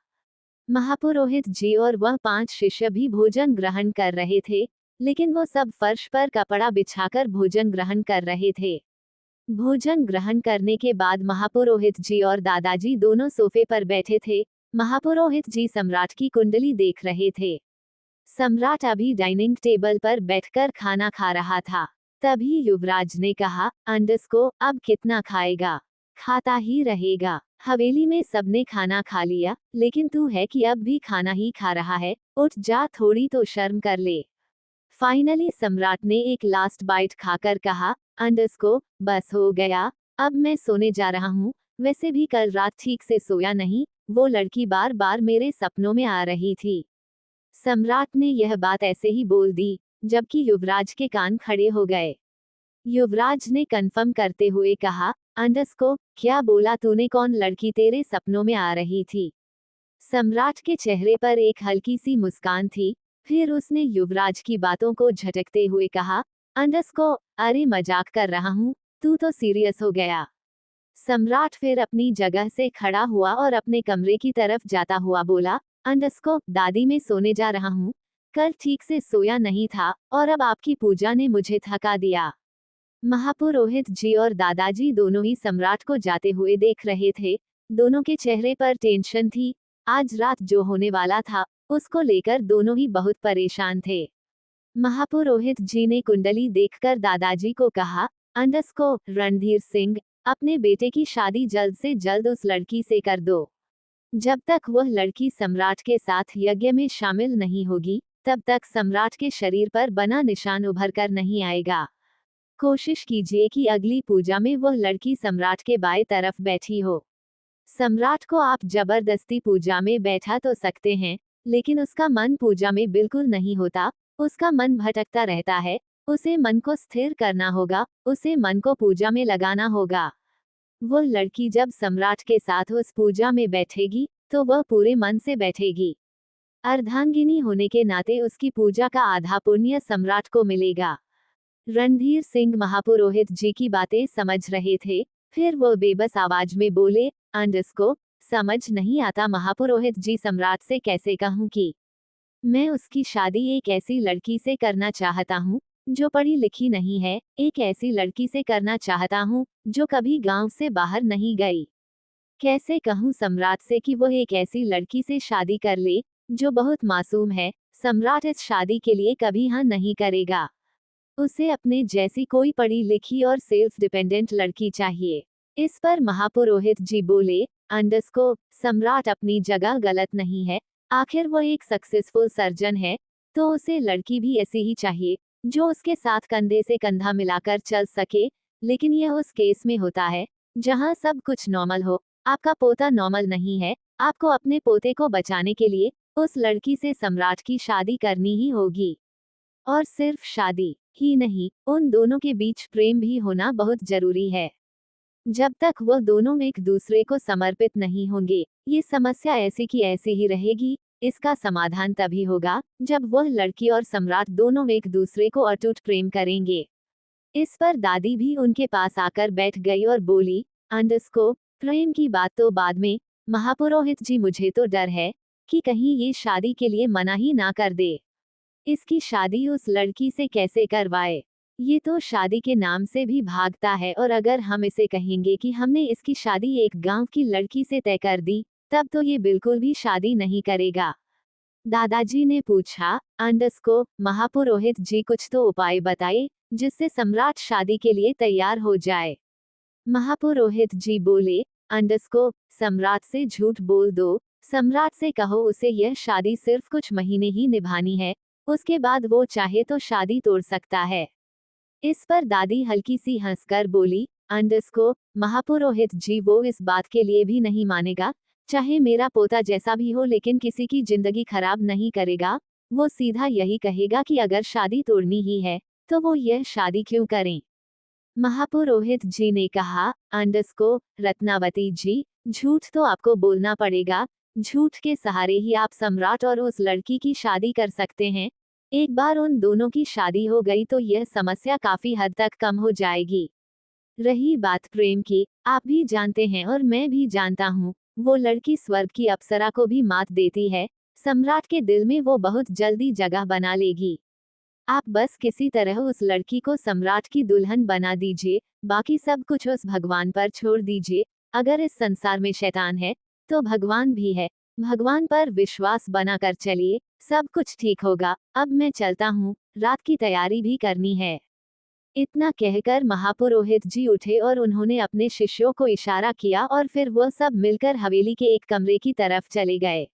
महापुरोहित जी और वह 5 शिष्य भी भोजन ग्रहण कर रहे थे, लेकिन वो सब फर्श पर कपड़ा बिछाकर भोजन ग्रहण कर रहे थे। भोजन ग्रहण करने के बाद महापुरोहित जी और दादाजी दोनों सोफे पर बैठे थे। महापुरोहित जी सम्राट की कुंडली देख रहे थे। सम्राट अभी डाइनिंग टेबल पर बैठकर खाना खा रहा था। तभी युवराज ने कहा, अंडस्को अब कितना खाएगा, खाता ही रहेगा। हवेली में सबने खाना खा लिया, लेकिन तू है कि अब भी खाना ही खा रहा है। उठ जा, थोड़ी तो शर्म कर ले। फाइनली सम्राट ने एक लास्ट बाइट खाकर कहा, अंडस्को बस हो गया, अब मैं सोने जा रहा हूँ। वैसे भी कल रात ठीक से सोया नहीं, वो लड़की बार बार मेरे सपनों में आ रही थी। सम्राट ने यह बात ऐसे ही बोल दी, जबकि युवराज के कान खड़े हो गए। युवराज ने कंफर्म करते हुए कहा, अंडस्को क्या बोला तूने, कौन लड़की तेरे सपनों में आ रही थी? सम्राट के चेहरे पर एक हल्की सी मुस्कान थी। फिर उसने युवराज की बातों को झटकते हुए कहा, अंडस्को अरे मजाक कर रहा हूँ, तू तो सीरियस हो गया। सम्राट फिर अपनी जगह से खड़ा हुआ और अपने कमरे की तरफ जाता हुआ बोला, अंडस्को दादी मैं सोने जा रहा हूँ। कल ठीक से सोया नहीं था और अब आपकी पूजा ने मुझे थका दिया। महापुरोहित जी और दादाजी दोनों ही सम्राट को जाते हुए देख रहे थे। दोनों के चेहरे पर टेंशन थी। आज रात जो होने वाला था उसको लेकर दोनों ही बहुत परेशान थे। महापुरोहित जी ने कुंडली देखकर दादाजी को कहा, अंडस्को रणधीर सिंह अपने बेटे की शादी जल्द से जल्द उस लड़की से कर दो। जब तक वह लड़की सम्राट के साथ यज्ञ में शामिल नहीं होगी, तब तक सम्राट के शरीर पर बना निशान उभर कर नहीं आएगा। कोशिश कीजिए कि अगली पूजा में वह लड़की सम्राट के बाएं तरफ बैठी हो। सम्राट को आप जबरदस्ती पूजा में बैठा तो सकते हैं, लेकिन उसका मन पूजा में बिल्कुल नहीं होता। उसका मन भटकता रहता है। उसे मन को स्थिर करना होगा, उसे मन को पूजा में लगाना होगा। वो लड़की जब सम्राट के साथ उस पूजा में बैठेगी, तो वह पूरे मन से बैठेगी। अर्धांगिनी होने के नाते उसकी पूजा का आधा पुण्य सम्राट को मिलेगा। रणधीर सिंह महापुरोहित जी की बातें समझ रहे थे। फिर वो बेबस आवाज में बोले, अंडस्को समझ नहीं आता महापुरोहित जी, सम्राट से कैसे कहूँ कि मैं उसकी शादी एक ऐसी लड़की से करना चाहता हूँ जो पढ़ी लिखी नहीं है, एक ऐसी लड़की से करना चाहता हूँ जो कभी गांव से बाहर नहीं गई। कैसे कहूँ सम्राट से कि वह एक ऐसी लड़की से शादी कर ले जो बहुत मासूम है। सम्राट इस शादी के लिए कभी हाँ नहीं करेगा। उसे अपने जैसी कोई पढ़ी लिखी और सेल्फ डिपेंडेंट लड़की चाहिए। इस पर महापुरोहित जी बोले, अंडस्को सम्राट अपनी जगह गलत नहीं है। आखिर वो एक सक्सेसफुल सर्जन है, तो उसे लड़की भी ऐसी ही चाहिए जो उसके साथ कंधे से कंधा मिलाकर चल सके। लेकिन यह उस केस में होता है जहां सब कुछ नॉर्मल हो। आपका पोता नॉर्मल नहीं है। आपको अपने पोते को बचाने के लिए उस लड़की से सम्राट की शादी करनी ही होगी। और सिर्फ शादी ही नहीं, उन दोनों के बीच प्रेम भी होना बहुत जरूरी है। जब तक वह दोनों एक दूसरे को समर्पित नहीं होंगे, ये समस्या ऐसी की ऐसी ही रहेगी। इसका समाधान तभी होगा जब वह लड़की और सम्राट दोनों एक दूसरे को अटूट प्रेम करेंगे। इस पर दादी भी उनके पास आकर बैठ गई और बोली, अंडस्को प्रेम की बात तो बाद में, महापुरोहित जी मुझे तो डर है कि कहीं ये शादी के लिए मना ही ना कर दे। इसकी शादी उस लड़की से कैसे करवाए? ये तो शादी के नाम से भी भागता है, और अगर हम इसे कहेंगे कि हमने इसकी शादी एक गांव की लड़की से तय कर दी, तब तो ये बिल्कुल भी शादी नहीं करेगा। दादाजी ने पूछा, महापुरोहित जी कुछ तो उपाय बताए जिससे सम्राट शादी के लिए तैयार हो जाए। महापुरोहित जी बोले, सम्राट से झूठ बोल दो, सम्राट से कहो उसे यह शादी सिर्फ कुछ महीने ही निभानी है, उसके बाद वो चाहे तो शादी तोड़ सकता है। इस पर दादी हल्की सी हंसकर बोली, महापुरोहित जी वो इस बात के लिए भी नहीं मानेगा, चाहे मेरा पोता जैसा भी हो लेकिन किसी की जिंदगी खराब नहीं करेगा। वो सीधा यही कहेगा कि अगर शादी तोड़नी ही है तो वो यह शादी क्यों करें। महापुरोहित जी ने कहा, रत्नावती जी, झूठ तो आपको बोलना पड़ेगा, झूठ के सहारे ही आप सम्राट और उस लड़की की शादी कर सकते हैं। एक बार उन दोनों की शादी हो गई तो यह समस्या काफी हद तक कम हो जाएगी। रही बात प्रेम की, आप भी जानते हैं और मैं भी जानता हूँ, वो लड़की स्वर्ग की अप्सरा को भी मात देती है, सम्राट के दिल में वो बहुत जल्दी जगह बना लेगी। आप बस किसी तरह उस लड़की को सम्राट की दुल्हन बना दीजिए, बाकी सब कुछ उस भगवान पर छोड़ दीजिए। अगर इस संसार में शैतान है तो भगवान भी है, भगवान पर विश्वास बनाकर चलिए, सब कुछ ठीक होगा। अब मैं चलता हूँ, रात की तैयारी भी करनी है। इतना कहकर महापुरोहित जी उठे और उन्होंने अपने शिष्यों को इशारा किया और फिर वह सब मिलकर हवेली के एक कमरे की तरफ चले गए।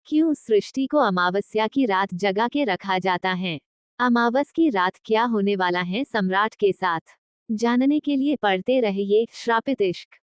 क्यों सृष्टि को अमावस्या की रात जगा के रखा जाता है? अमावस की रात क्या होने वाला है सम्राट के साथ, जानने के लिए पढ़ते रहिए श्रापित इश्क।